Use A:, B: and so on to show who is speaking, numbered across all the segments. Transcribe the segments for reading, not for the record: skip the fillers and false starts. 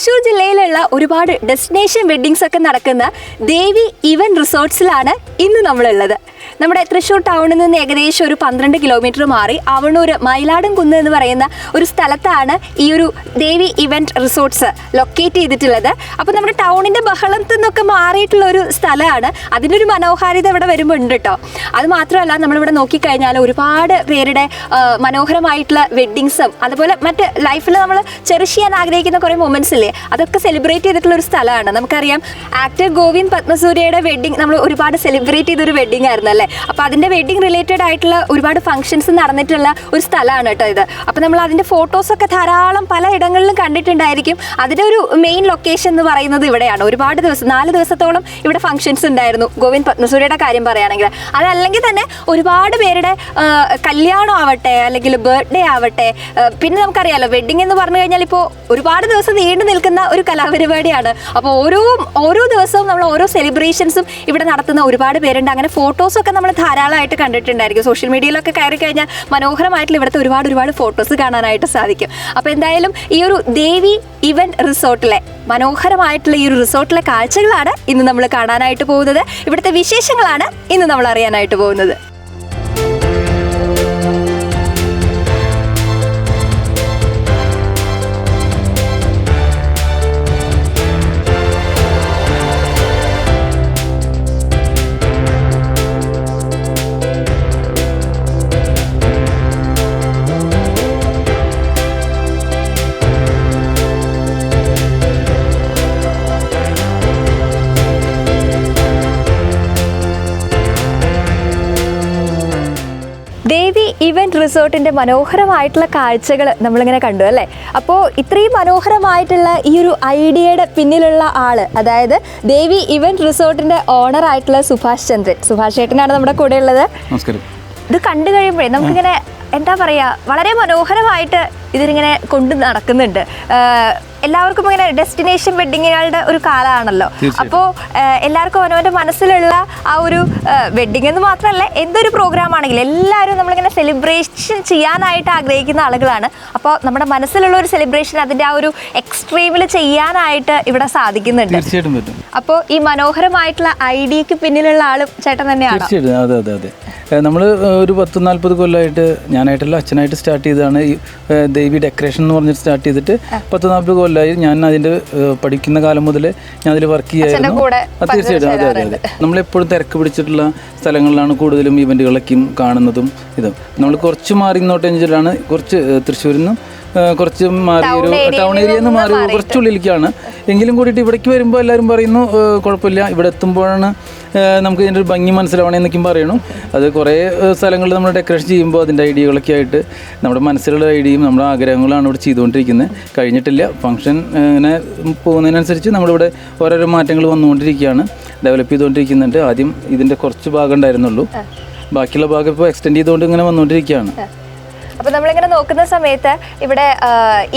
A: തൃശ്ശൂർ ജില്ലയിലുള്ള ഒരുപാട് destination weddings ഒക്കെ നടക്കുന്ന ദേവി ഇവന്റ് റിസോർട്ട്സിലാണ് ഇന്ന് നമ്മളുള്ളത്. നമ്മുടെ തൃശ്ശൂർ ടൗണിൽ നിന്ന് ഏകദേശം ഒരു 12 കിലോമീറ്റർ മാറി അവണൂർ മയിലാടുംകുന്ന് എന്ന് പറയുന്ന ഒരു സ്ഥലത്താണ് ഈ ഒരു ദേവി ഇവന്റ് റിസോർട്ട്സ് ലൊക്കേറ്റ് ചെയ്തിട്ടുള്ളത്. അപ്പോൾ നമ്മുടെ ടൗണിൻ്റെ ബഹളത്തിൽ നിന്നൊക്കെ മാറിയിട്ടുള്ള ഒരു സ്ഥലമാണ്. അതിൻ്റെ ഒരു മനോഹാരിത ഇവിടെ വരുമ്പോൾ ഉണ്ട് കേട്ടോ. അത് മാത്രമല്ല, നമ്മളിവിടെ നോക്കിക്കഴിഞ്ഞാൽ ഒരുപാട് പേരുടെ മനോഹരമായിട്ടുള്ള വെഡ്ഡിങ്സും അതുപോലെ മറ്റ് ലൈഫിൽ നമ്മൾ ചെറിഷ് ചെയ്യാൻ ആഗ്രഹിക്കുന്ന കുറേ മൊമെന്റ്സ് ഇല്ലേ, അതൊക്കെ സെലിബ്രേറ്റ് ചെയ്തിട്ടുള്ള ഒരു സ്ഥലമാണ്. നമുക്കറിയാം, ആക്ടർ ഗോവിന്ദ് പത്മസൂര്യയുടെ വെഡ്ഡിങ് നമ്മൾ ഒരുപാട് സെലിബ്രേറ്റ് ചെയ്തൊരു വെഡ്ഡിങ് ആയിരുന്നു അല്ലേ. അപ്പോൾ അതിൻ്റെ വെഡ്ഡിങ് റിലേറ്റഡ് ആയിട്ടുള്ള ഒരുപാട് ഫംഗ്ഷൻസ് നടന്നിട്ടുള്ള ഒരു സ്ഥലമാണ് കേട്ടോ ഇത്. അപ്പോൾ നമ്മൾ അതിൻ്റെ ഫോട്ടോസൊക്കെ ധാരാളം പല ഇടങ്ങളിലും കണ്ടിട്ടുണ്ടായിരിക്കും. അതിൻ്റെ ഒരു മെയിൻ ലൊക്കേഷൻ എന്ന് പറയുന്നത് ഇവിടെയാണ്. ഒരുപാട് ദിവസം 4 ദിവസത്തോളം ഇവിടെ ഫംഗ്ഷൻസ് ഉണ്ടായിരുന്നു. ഗോവിന്ദ് പത്മസൂര്യയുടെ കാര്യം പറയുകയാണെങ്കിൽ, അതല്ലെങ്കിൽ തന്നെ ഒരുപാട് പേരുടെ കല്യാണം ആവട്ടെ അല്ലെങ്കിൽ ബർത്ത്ഡേ ആവട്ടെ. പിന്നെ നമുക്കറിയാമല്ലോ, വെഡ്ഡിങ് എന്ന് പറഞ്ഞു കഴിഞ്ഞാൽ ഇപ്പോൾ ഒരുപാട് ദിവസം നീണ്ടു നിൽക്കുന്ന ഒരു കലാപരിപാടിയാണ്. അപ്പോൾ ഓരോ ദിവസവും നമ്മൾ ഓരോ സെലിബ്രേഷൻസും ഇവിടെ നടത്തുന്ന ഒരുപാട് പേരുണ്ട്. അങ്ങനെ ഫോട്ടോസൊക്കെ നമ്മൾ ധാരാളമായിട്ട് കണ്ടിട്ടുണ്ടായിരിക്കും. സോഷ്യൽ മീഡിയയിലൊക്കെ കയറി കഴിഞ്ഞാൽ മനോഹരമായിട്ടുള്ള ഇവിടുത്തെ ഒരുപാട് ഫോട്ടോസ് കാണാനായിട്ട് സാധിക്കും. അപ്പോൾ എന്തായാലും ഈ ഒരു ദേവി ഇവന്റ് റിസോർട്ടിലെ മനോഹരമായിട്ടുള്ള ഈ ഒരു റിസോർട്ടിലെ കാഴ്ചകളാണ് ഇന്ന് നമ്മൾ കാണാനായിട്ട് പോകുന്നത്. ഇവിടുത്തെ വിശേഷങ്ങളാണ് ഇന്ന് നമ്മൾ അറിയാനായിട്ട് പോകുന്നത്. ദേവി ഇവന്റ് റിസോർട്ടിൻ്റെ മനോഹരമായിട്ടുള്ള കാഴ്ചകൾ നമ്മളിങ്ങനെ കണ്ടു അല്ലേ. അപ്പോൾ ഇത്രയും മനോഹരമായിട്ടുള്ള ഈ ഒരു ഐഡിയയുടെ പിന്നിലുള്ള ആള്, അതായത് ദേവി ഇവന്റ് റിസോർട്ടിൻ്റെ ഓണറായിട്ടുള്ള സുഭാഷ് ചേട്ടനാണ് നമ്മുടെ കൂടെ ഉള്ളത്.
B: നമസ്കാരം.
A: ഇത് കണ്ടു കഴിയുമ്പോഴേ നമുക്കിങ്ങനെ എന്താ പറയുക, വളരെ മനോഹരമായിട്ട് ഇതിങ്ങനെ കൊണ്ട് നടക്കുന്നുണ്ട്. എല്ലാവർക്കും ഇങ്ങനെ ഡെസ്റ്റിനേഷൻ വെഡ്ഡിങ്ങുകളുടെ ഒരു കാലമാണല്ലോ. അപ്പോൾ എല്ലാവർക്കും അവനവൻ്റെ മനസ്സിലുള്ള ആ ഒരു വെഡ്ഡിങ് എന്ന് മാത്രമല്ല, എന്തൊരു പ്രോഗ്രാം ആണെങ്കിലും എല്ലാവരും നമ്മളിങ്ങനെ സെലിബ്രേഷൻ ചെയ്യാനായിട്ട് ആഗ്രഹിക്കുന്ന ആളുകളാണ്. അപ്പോൾ നമ്മുടെ മനസ്സിലുള്ള ഒരു സെലിബ്രേഷൻ അതിൻ്റെ ആ ഒരു എക്സ്ട്രീമിൽ ചെയ്യാനായിട്ട് ഇവിടെ സാധിക്കുന്നുണ്ട്.
B: തീർച്ചയായിട്ടും പറ്റും.
A: അപ്പോൾ ഈ മനോഹരമായിട്ടുള്ള ഐഡിയക്ക് പിന്നിലുള്ള ആളും ചേട്ടൻ തന്നെയാണ്.
B: തീർച്ചയായിട്ടും. അതെ. നമ്മൾ ഒരു 10-40 കൊല്ലമായിട്ട്, ഞാനായിട്ടല്ല അച്ഛനായിട്ട് സ്റ്റാർട്ട് ചെയ്തതാണ് ഈ ദേവി ഡെക്കറേഷൻ എന്ന് പറഞ്ഞിട്ട് സ്റ്റാർട്ട് ചെയ്തിട്ട് 10-40 കൊല്ലമായി. ഞാൻ അതിൻ്റെ പഠിക്കുന്ന കാലം മുതൽ ഞാൻ അതിൽ വർക്ക് ചെയ്യായിരുന്നു. തീർച്ചയായിട്ടും. അതെ. നമ്മളെപ്പോഴും തിരക്ക് പിടിച്ചിട്ടുള്ള സ്ഥലങ്ങളിലാണ് കൂടുതലും ഇവൻറ്റുകളൊക്കെയും കാണുന്നതും. ഇതും നമ്മൾ കുറച്ച് മാറി ഇങ്ങോട്ടാണ്, കുറച്ച് തൃശ്ശൂരിൽ നിന്നും കുറച്ച് മാറി ഒരു ടൗൺ ഏരിയയിൽ നിന്ന് മാറി കുറച്ചുള്ളിലേക്കാണ്. എങ്കിലും കൂടിയിട്ട് ഇവിടേക്ക് വരുമ്പോൾ എല്ലാവരും പറയുന്നു കുഴപ്പമില്ല, ഇവിടെ എത്തുമ്പോഴാണ് നമുക്ക് ഇതിൻ്റെ ഒരു ഭംഗി മനസ്സിലാവണമെന്നൊക്കെയും പറയണം. അത് കുറേ സ്ഥലങ്ങളിൽ നമ്മൾ ഡെക്കറേഷൻ ചെയ്യുമ്പോൾ അതിൻ്റെ ഐഡിയകളൊക്കെ ആയിട്ട് നമ്മുടെ മനസ്സിലുള്ള ഐഡിയയും നമ്മുടെ ആഗ്രഹങ്ങളാണ് ഇവിടെ ചെയ്തുകൊണ്ടിരിക്കുന്നത്. കഴിഞ്ഞിട്ടില്ല. ഫംഗ്ഷൻ ഇങ്ങനെ പോകുന്നതിനനുസരിച്ച് നമ്മളിവിടെ ഓരോരോ മാറ്റങ്ങൾ വന്നുകൊണ്ടിരിക്കുകയാണ്, ഡെവലപ്പ് ചെയ്തുകൊണ്ടിരിക്കുന്നുണ്ട്. ആദ്യം ഇതിൻ്റെ കുറച്ച് ഭാഗം ഉണ്ടായിരുന്നുള്ളൂ, ബാക്കിയുള്ള ഭാഗം ഇപ്പോൾ എക്സ്റ്റെൻഡ് ചെയ്തുകൊണ്ട് ഇങ്ങനെ വന്നുകൊണ്ടിരിക്കുകയാണ്.
A: അപ്പോൾ നമ്മളിങ്ങനെ നോക്കുന്ന സമയത്ത് ഇവിടെ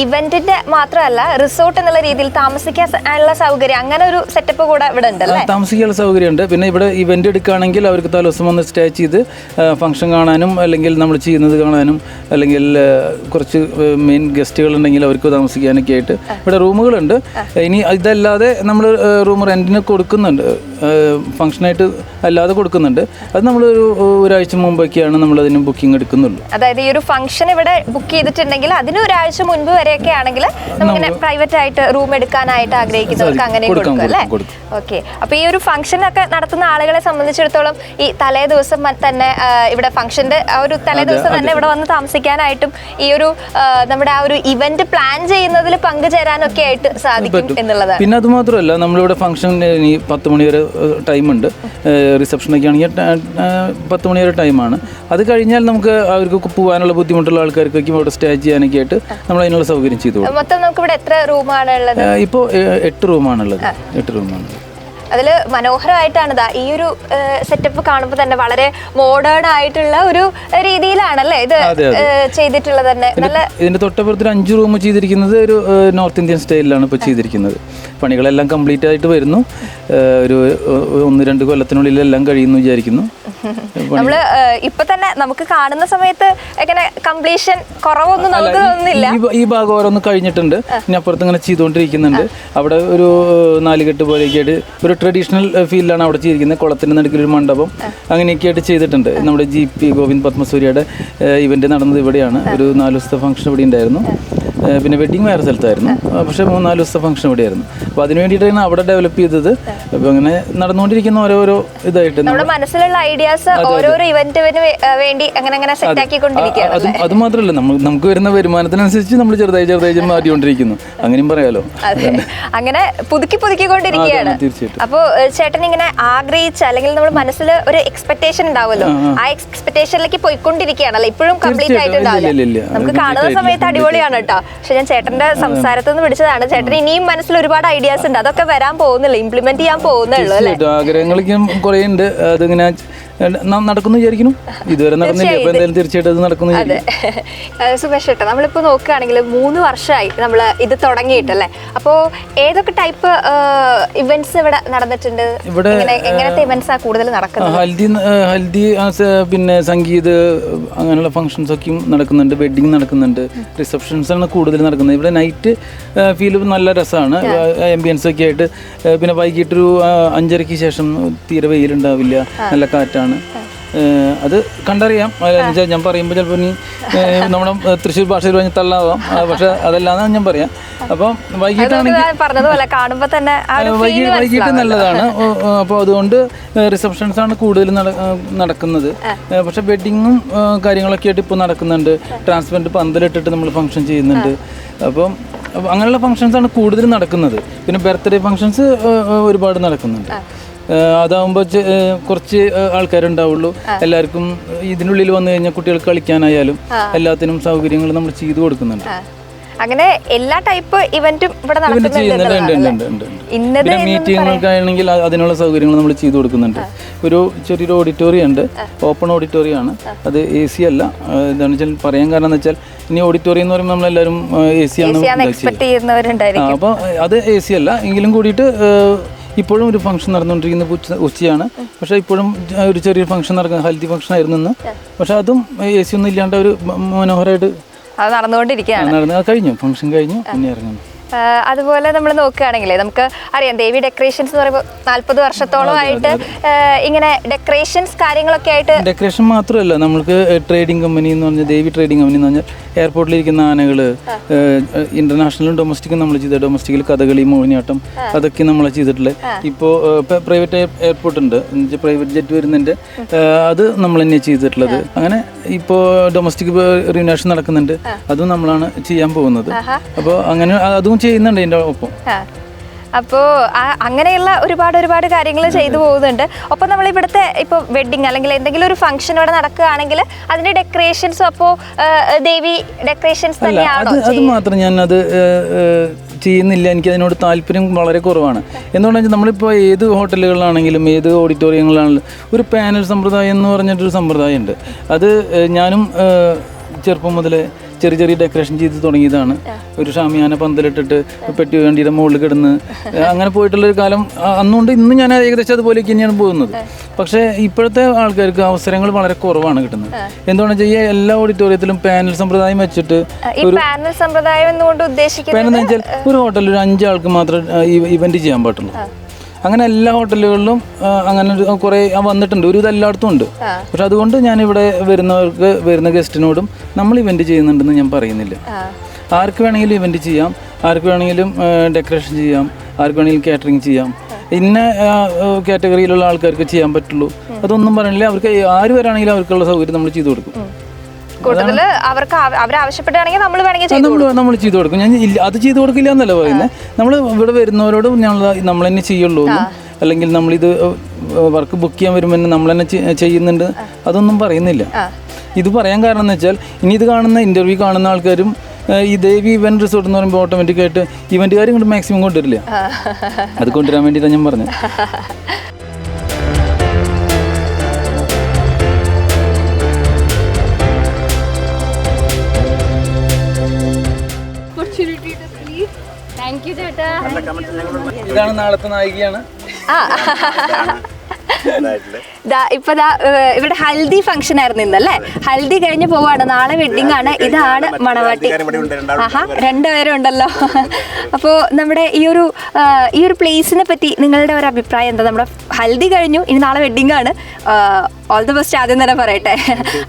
A: ഇവന്റിന്റെ മാത്രമല്ല, റിസോർട്ട് എന്നുള്ള രീതിയിൽ താമസിക്കാനുള്ള സൗകര്യം, അങ്ങനെ ഒരു സെറ്റപ്പ് കൂടെ ഇവിടെ ഉണ്ടല്ലേ.
B: താമസിക്കാനുള്ള സൗകര്യമുണ്ട്. പിന്നെ ഇവിടെ ഇവന്റ് എടുക്കുകയാണെങ്കിൽ അവർക്ക് തലേദിവസം വന്ന് സ്റ്റേ ചെയ്ത് ഫംഗ്ഷൻ കാണാനും അല്ലെങ്കിൽ നമ്മൾ ചെയ്യുന്നത് കാണാനും അല്ലെങ്കിൽ കുറച്ച് മെയിൻ ഗസ്റ്റുകൾ ഉണ്ടെങ്കിൽ അവർക്ക് താമസിക്കാനൊക്കെ ആയിട്ട് ഇവിടെ റൂമുകളുണ്ട്. ഇനി ഇതല്ലാതെ നമ്മൾ റൂം റെന്റിന് കൊടുക്കുന്നുണ്ട്, ഫംഗ്ഷനായിട്ട് അല്ലാതെ കൊടുക്കുന്നുണ്ട്. അത് നമ്മൾ ഒരാഴ്ച മുമ്പൊക്കെയാണ് നമ്മളതിന് ബുക്കിംഗ് എടുക്കുന്നുള്ളൂ.
A: അതായത് ഈ ഒരു ഫംഗ്ഷൻ ഇവിടെ ബുക്ക് ചെയ്തിട്ടുണ്ടെങ്കിൽ അതിന് ഒരാഴ്ച മുൻപ് വരെയൊക്കെ ആണെങ്കിൽ നമുക്കിങ്ങനെ പ്രൈവറ്റ് ആയിട്ട് റൂം എടുക്കാനായിട്ട് ആഗ്രഹിക്കുന്നവർക്ക് അങ്ങനെ കൊടുക്കും അല്ലേ. ഓക്കെ. അപ്പോൾ ഈ ഒരു ഫംഗ്ഷനൊക്കെ നടത്തുന്ന ആളുകളെ സംബന്ധിച്ചിടത്തോളം ഈ തലേ ദിവസം തന്നെ ഇവിടെ ഫംഗ്ഷന്റെ ആ ഒരു തലേ ദിവസം തന്നെ ഇവിടെ വന്ന് താമസിക്കാനായിട്ടും ഈ ഒരു നമ്മുടെ ആ ഒരു ഇവന്റ് പ്ലാൻ ചെയ്യുന്നതിൽ പങ്കുചേരാനൊക്കെ ആയിട്ട് സാധിക്കും എന്നുള്ളതാണ്.
B: പിന്നെ അത് മാത്രമല്ല, നമ്മളിവിടെ ഫംഗ്ഷൻ 10 മണി വരെ ടൈമുണ്ട്. റിസപ്ഷനൊക്കെ ആണെങ്കിൽ 10 മണി വരെ ടൈമാണ്. അത് കഴിഞ്ഞാൽ നമുക്ക് അവർക്ക് പോകാനുള്ള ബുദ്ധിമുട്ടുള്ള ആൾക്കാർക്കൊക്കെ ഇവിടെ സ്റ്റേ ചെയ്യാനൊക്കെ ആയിട്ട് നമ്മൾ അതിനുള്ള സൗകര്യം ചെയ്തു.
A: മൊത്തം നമുക്ക് ഇവിടെ എത്ര റൂമാണ് ഉള്ളത്?
B: ഇപ്പോൾ 8 റൂമാണുള്ളത്. 8 റൂമാണ്.
A: അതിൽ മനോഹരമായിട്ടാണ് ഈ ഒരു സെറ്റപ്പ് കാണുമ്പോൾ തന്നെ വളരെ മോഡേൺ ആയിട്ടുള്ള ഒരു രീതിയിലാണല്ലേ ഇത് ചെയ്തിട്ടുള്ളത് തന്നെ. നല്ല
B: ഇതിന്റെ തൊട്ടപ്പുറത്ത് 5 റൂം ചെയ്തിരിക്കുന്നത് ഒരു നോർത്ത് ഇന്ത്യൻ സ്റ്റൈലിലാണ് ഇപ്പോൾ ചെയ്തിരിക്കുന്നത്. പണികളെല്ലാം കംപ്ലീറ്റ് ആയിട്ട് വരുന്നു. ഒരു 1-2 കൊല്ലത്തിനുള്ളിൽ എല്ലാം കഴിയുന്നു വിചാരിക്കുന്നു.
A: നമ്മള് ഇപ്പൊ തന്നെ നമുക്ക് കാണുന്ന സമയത്ത് എങ്ങനെ കംപ്ലീഷൻ കുറവൊന്നും നമുക്ക് തോന്നുന്നില്ല.
B: ഈ ഭാഗം ഓരോന്ന് കഴിഞ്ഞിട്ടുണ്ട്, ഇനി അപ്പുറത്ത് ഇങ്ങനെ ചെയ്തുകൊണ്ടിരിക്കുന്നുണ്ട്. അവിടെ ഒരു 4 കെട്ട് പോലെയൊക്കെ ആയിട്ട് ഒരു ട്രഡീഷണൽ ഫീലിലാണ് അവിടെ ചെയ്തിരിക്കുന്നത്. കുളത്തിന്റെ നടുക്കിൽ ഒരു മണ്ഡപം അങ്ങനെയൊക്കെ ആയിട്ട് ചെയ്തിട്ടുണ്ട്. നമ്മുടെ GP ഗോവിന്ദ് പത്മസൂര്യയുടെ ഇവന്റ് നടന്നത് ഇവിടെയാണ്. ഒരു 4 ദിവസത്തെ ഫംഗ്ഷൻ ഇവിടെ ഉണ്ടായിരുന്നു. പിന്നെ വെഡിങ് വേറെ സ്ഥലത്തായിരുന്നു, പക്ഷേ 3-4 ദിവസത്തെ ഫംഗ്ഷൻ ഇവിടെയായിരുന്നു. അപ്പോൾ അതിന് വേണ്ടിയിട്ടാണ് അവിടെ ഡെവലപ്പ് ചെയ്തത്. അപ്പോൾ അങ്ങനെ നടന്നുകൊണ്ടിരിക്കുന്ന ഓരോരോ ഇതായിട്ട്
A: നമ്മുടെ മനസ്സിലുള്ള ഐഡിയാസ് ഓരോരോ ഇവന്റിന് വേണ്ടി അങ്ങനെ സെറ്റ് ആക്കിക്കൊണ്ടിരിക്കുകയാണ്.
B: അത് മാത്രമല്ല, നമുക്ക് വരുന്ന വരുമാനത്തിനനുസരിച്ച് നമ്മൾ ചെറുതായി മാറ്റിക്കൊണ്ടിരിക്കുന്നു, അങ്ങനെയും പറയാലോ.
A: അങ്ങനെ പുതുക്കിക്കൊണ്ടിരിക്കുകയാണ്. അപ്പോൾ ചേട്ടൻ ഇങ്ങനെ ആഗ്രഹിച്ച അല്ലെങ്കിൽ നമ്മുടെ മനസ്സിൽ ഒരു എക്സ്പെക്ടേഷൻ ഉണ്ടാവുമല്ലോ, ആ എക്സ്പെക്ടേഷനിലേക്ക് പോയിക്കൊണ്ടിരിക്കുകയാണല്ലോ. ഇപ്പോഴും കംപ്ലീറ്റ് ആയിട്ടുണ്ടാവില്ല. നമുക്ക് കാണുന്ന സമയത്ത് അടിപൊളിയാണ് കേട്ടോ. പക്ഷെ ഞാൻ ചേട്ടന്റെ സംസാരത്തിൽ നിന്ന് പിടിച്ചതാണ്. ചേട്ടൻ ഇനിയും മനസ്സിൽ ഒരുപാട് ഐഡിയാസ് ഉണ്ട്, അതൊക്കെ വരാൻ പോകുന്നില്ല, ഇംപ്ലിമെന്റ് ചെയ്യാൻ പോകുന്നുള്ളൂ അല്ലേ?
B: ആഗ്രഹങ്ങളൊക്കെ കുറേ ഉണ്ട്. അതിങ്ങനെ നടക്കുന്നു വിചാരിക്കുന്നു. ഇതുവരെ നടന്നില്ല, അപ്പൊ എന്തായാലും തീർച്ചയായിട്ടും അത് നടക്കുന്നു.
A: അതെ സുമേഷ് ചേട്ടാ, നമ്മളിപ്പോ നോക്കുകയാണെങ്കിൽ 3 വർഷമായി നമ്മൾ ഇത് തുടങ്ങിയിട്ടല്ലേ. അപ്പോൾ ഏതൊക്കെ ടൈപ്പ് ഇവന്റ്സ് ഇവിടെ നടന്നിട്ടുണ്ട്?
B: ഇവിടെ
A: എങ്ങനത്തെ ഇവന്റ്സാ കൂടുതൽ നടക്കുന്നത്?
B: ഹൽദി പിന്നെ സംഗീത് അങ്ങനെയുള്ള ഫംഗ്ഷൻസ് ഒക്കെയും നടക്കുന്നുണ്ട്. വെഡിങ് നടക്കുന്നുണ്ട്. റിസപ്ഷൻസ് ആണ് കൂടുതൽ നടക്കുന്നത്. ഇവിടെ നൈറ്റ് ഫീൽ നല്ല രസമാണ്, ആംബിയൻസ് ഒക്കെ ആയിട്ട്. പിന്നെ വൈകിട്ടൊരു 5:30 ശേഷം തീരെ വെയിലുണ്ടാവില്ല, നല്ല കാറ്റാണ്. അത് കണ്ടറിയാം. ഞാൻ പറയുമ്പോൾ ചിലപ്പോൾ ഇനി നമ്മുടെ തൃശ്ശൂർ ഭാഷയിൽ പറഞ്ഞ് തള്ളാവാം, പക്ഷെ അതല്ലാന്ന് ഞാൻ പറയാം. അപ്പം വൈകിട്ടാണെങ്കിൽ വൈകിട്ട് നല്ലതാണ്. അപ്പോൾ അതുകൊണ്ട് റിസപ്ഷൻസ് ആണ് കൂടുതൽ നടക്കുന്നത്. പക്ഷെ വെഡിങ്ങും കാര്യങ്ങളൊക്കെ ആയിട്ട് ഇപ്പോൾ നടക്കുന്നുണ്ട്. ട്രാൻസ്പെറൻറ്റ് പന്തലിട്ടിട്ട് നമ്മൾ ഫംഗ്ഷൻ ചെയ്യുന്നുണ്ട്. അപ്പം അങ്ങനെയുള്ള ഫംഗ്ഷൻസാണ് കൂടുതൽ നടക്കുന്നത്. പിന്നെ ബർത്ത്ഡേ ഫംഗ്ഷൻസ് ഒരുപാട് നടക്കുന്നുണ്ട്. അതാകുമ്പോൾ കുറച്ച് ആൾക്കാരുണ്ടാവുള്ളൂ. എല്ലാവർക്കും ഇതിനുള്ളിൽ വന്നു കഴിഞ്ഞാൽ കുട്ടികൾക്ക് കളിക്കാനായാലും എല്ലാത്തിനും സൗകര്യങ്ങൾ നമ്മൾ ചെയ്തു കൊടുക്കുന്നുണ്ട്.
A: അങ്ങനെ എല്ലാ ടൈപ്പ് ഇവന്റും ഇവിടെ
B: ചെയ്യുന്നുണ്ട്. മീറ്റിങ്ങുകൾക്കാണെങ്കിൽ അതിനുള്ള സൗകര്യങ്ങൾ നമ്മൾ ചെയ്തു കൊടുക്കുന്നുണ്ട്. ഒരു ചെറിയൊരു ഓഡിറ്റോറിയം ഉണ്ട്, ഓപ്പൺ ഓഡിറ്റോറിയം ആണ്. അത് AC അല്ല. എന്താണെന്ന് വെച്ചാൽ പറയാൻ കാരണം എന്ന് വെച്ചാൽ ഇനി ഓഡിറ്റോറിയം എന്ന് പറയുമ്പോൾ നമ്മളെല്ലാവരും AC ആണ്. അപ്പോൾ അത് AC അല്ല എങ്കിലും കൂടിയിട്ട് ഇപ്പോഴും ഒരു ഫംഗ്ഷൻ നടന്നുകൊണ്ടിരിക്കുന്ന ഉച്ചയാണ്. പക്ഷേ ഇപ്പോഴും ഒരു ചെറിയൊരു ഫംഗ്ഷൻ നടക്കുന്ന ഹൽദി ഫംഗ്ഷൻ ആയിരുന്നു ഇന്ന്. പക്ഷെ അതും AC ഒന്നും ഇല്ലാണ്ട് ഒരു മനോഹരമായിട്ട് നടന്നു കഴിഞ്ഞു. ഫംഗ്ഷൻ കഴിഞ്ഞു, പിന്നെ ഇറങ്ങുന്നു.
A: അതുപോലെ നമ്മൾ നോക്കുകയാണെങ്കിൽ നമുക്ക് അറിയാം, ദേവി ഡെക്കറേഷൻസ് എന്ന് പറയുമ്പോൾ 40 വർഷത്തോളമായിട്ട് ഇങ്ങനെ ഡെക്കറേഷൻസ് കാര്യങ്ങളൊക്കെ ആയിട്ട്.
B: ഡെക്കറേഷൻ മാത്രമല്ല, നമുക്ക് ട്രേഡിംഗ് കമ്പനി എന്ന് പറഞ്ഞാൽ ദേവി ട്രേഡിംഗ് കമ്പനി എന്ന് പറഞ്ഞാൽ എയർപോർട്ടിലിരിക്കുന്ന ആനകൾ ഇന്റർനാഷണലും ഡൊമസ്റ്റിക്കും നമ്മൾ ചെയ്ത ഡൊമസ്റ്റിക്കിൽ കഥകളി, മോഹിനിയാട്ടം അതൊക്കെ നമ്മൾ ചെയ്തിട്ടുള്ളത്. ഇപ്പോൾ പ്രൈവറ്റ് എയർപോർട്ട് ഉണ്ട്, പ്രൈവറ്റ് ജെറ്റ് വരുന്നുണ്ട്, അത് നമ്മൾ തന്നെ ചെയ്തിട്ടുള്ളത്. അങ്ങനെ ഇപ്പോൾ ഡൊമസ്റ്റിക് റിനോവേഷൻ നടക്കുന്നുണ്ട്, അതും നമ്മളാണ് ചെയ്യാൻ പോകുന്നത്. അപ്പോൾ അങ്ങനെ അതും ചെയ്യുന്നുണ്ട് ഇതിൻ്റെ ഒപ്പം.
A: അപ്പോൾ അങ്ങനെയുള്ള ഒരുപാട് കാര്യങ്ങൾ ചെയ്തു പോകുന്നുണ്ട്. ഒപ്പം നമ്മൾ ഇവിടുത്തെ ഇപ്പോൾ വെഡിങ് അല്ലെങ്കിൽ എന്തെങ്കിലും ഒരു ഫംഗ്ഷൻ ഇവിടെ നടക്കുകയാണെങ്കിൽ അതിന്റെ ഡെക്കറേഷൻസും അപ്പോൾ ദേവി ഡെക്കറേഷൻസ് തന്നെയാണോ?
B: അത് മാത്രം ഞാനത് ചെയ്യുന്നില്ല. എനിക്ക് അതിനോട് താല്പര്യം വളരെ കുറവാണ്. എന്തുകൊണ്ടാണെന്ന് വെച്ചാൽ നമ്മളിപ്പോൾ ഏത് ഹോട്ടലുകളിലാണെങ്കിലും ഏത് ഓഡിറ്റോറിയങ്ങളിലാണെങ്കിലും ഒരു പാനൽ സമ്പ്രദായം എന്ന് പറഞ്ഞിട്ടൊരു സമ്പ്രദായം ഉണ്ട്. അത് ഞാനും ചെറുപ്പം മുതലേ ചെറിയ ഡെക്കറേഷൻ ചെയ്ത് തുടങ്ങിയതാണ്. ഒരു ഷാമിയാന പന്തലിട്ടിട്ട് പെട്ടി വണ്ടിയുടെ മുകളിൽ കിടന്ന് അങ്ങനെ പോയിട്ടുള്ളൊരു കാലം അന്നുകൊണ്ട്. ഇന്ന് ഞാൻ ഏകദേശം അതുപോലെയൊക്കെ തന്നെയാണ് പോകുന്നത്. പക്ഷേ ഇപ്പോഴത്തെ ആൾക്കാർക്ക് അവസരങ്ങൾ വളരെ കുറവാണ് കിട്ടുന്നത്. എന്തുകൊണ്ടാണെന്ന് വെച്ചാൽ എല്ലാ ഓഡിറ്റോറിയത്തിലും പാനൽ സമ്പ്രദായം വെച്ചിട്ട്
A: പാനൽ സമ്പ്രദായം എന്നുകൊണ്ട് ഉദ്ദേശിക്കുന്നത്
B: വെച്ചാൽ ഒരു ഹോട്ടലിൽ ഒരു 5 ആൾക്ക് മാത്രമേ ഇവന്റ് ചെയ്യാൻ പാടുള്ളൂ. അങ്ങനെ എല്ലാ ഹോട്ടലുകളിലും അങ്ങനെ കുറേ വന്നിട്ടുണ്ട്, ഒരു ഇതെല്ലായിടത്തും ഉണ്ട്. പക്ഷെ അതുകൊണ്ട് ഞാനിവിടെ വരുന്ന ഗസ്റ്റിനോടും നമ്മൾ ഇവന്റ് ചെയ്യുന്നുണ്ടെന്ന് ഞാൻ പറയുന്നില്ല. ആർക്ക് വേണമെങ്കിലും ഇവന്റ് ചെയ്യാം, ആർക്ക് വേണമെങ്കിലും ഡെക്കറേഷൻ ചെയ്യാം, ആർക്ക് വേണമെങ്കിലും കാറ്ററിംഗ് ചെയ്യാം. ഇന്ന കാറ്റഗറിയിലുള്ള ആൾക്കാർക്ക് ചെയ്യാൻ പറ്റുള്ളൂ അതൊന്നും പറയണില്ല. അവർക്ക് ആര് വരാണെങ്കിലും അവർക്കുള്ള സൗകര്യം നമ്മൾ ചെയ്തു കൊടുക്കും. നമ്മൾ ചെയ്തു കൊടുക്കും. ഞാൻ അത് ചെയ്തു കൊടുക്കില്ല എന്നല്ല പറയുന്നത്. നമ്മൾ ഇവിടെ വരുന്നവരോട് നമ്മൾ തന്നെ ചെയ്യുള്ളൂ, അല്ലെങ്കിൽ നമ്മളിത് വർക്ക് ബുക്ക് ചെയ്യാൻ വരുമ്പോൾ നമ്മൾ തന്നെ ചെയ്യുന്നുണ്ട് അതൊന്നും പറയുന്നില്ല. ഇത് പറയാൻ കാരണം എന്ന് വെച്ചാൽ ഇനി ഇത് കാണുന്ന ഇന്റർവ്യൂ കാണുന്ന ആൾക്കാരും ഈ ദേവി ഇവന്റ് റിസോർട്ട് എന്ന് പറയുമ്പോൾ ഓട്ടോമാറ്റിക്കായിട്ട് ഇവന്റുകാർ ഇങ്ങോട്ട് മാക്സിമം കൊണ്ടുവരില്ല. അത് കൊണ്ടുവരാൻ വേണ്ടിയിട്ടാണ് ഞാൻ പറഞ്ഞത്. ഇതാണ് നാളത്തെ നായികയാണ്.
A: ഇപ്പൊ ഇവിടെ ഹൽദി ഫംഗ്ഷൻ ആയിരുന്നു ഇന്നല്ലേ. ഹൽദി കഴിഞ്ഞ് പോവാണ്, നാളെ വെഡിങ് ആണ്. ഇതാണ് മണവാട്ടി. ആഹാ, രണ്ടുപേരും ഉണ്ടല്ലോ. അപ്പോൾ നമ്മുടെ ഈ ഒരു പ്ലേസിനെ പറ്റി നിങ്ങളുടെ ഒരു അഭിപ്രായം എന്താ? നമ്മുടെ ഹൽദി കഴിഞ്ഞു, ഇനി നാളെ വെഡിങ് ആണ്. ഓൾ ദി ബെസ്റ്റ് ആദ്യം തന്നെ പറയട്ടെ.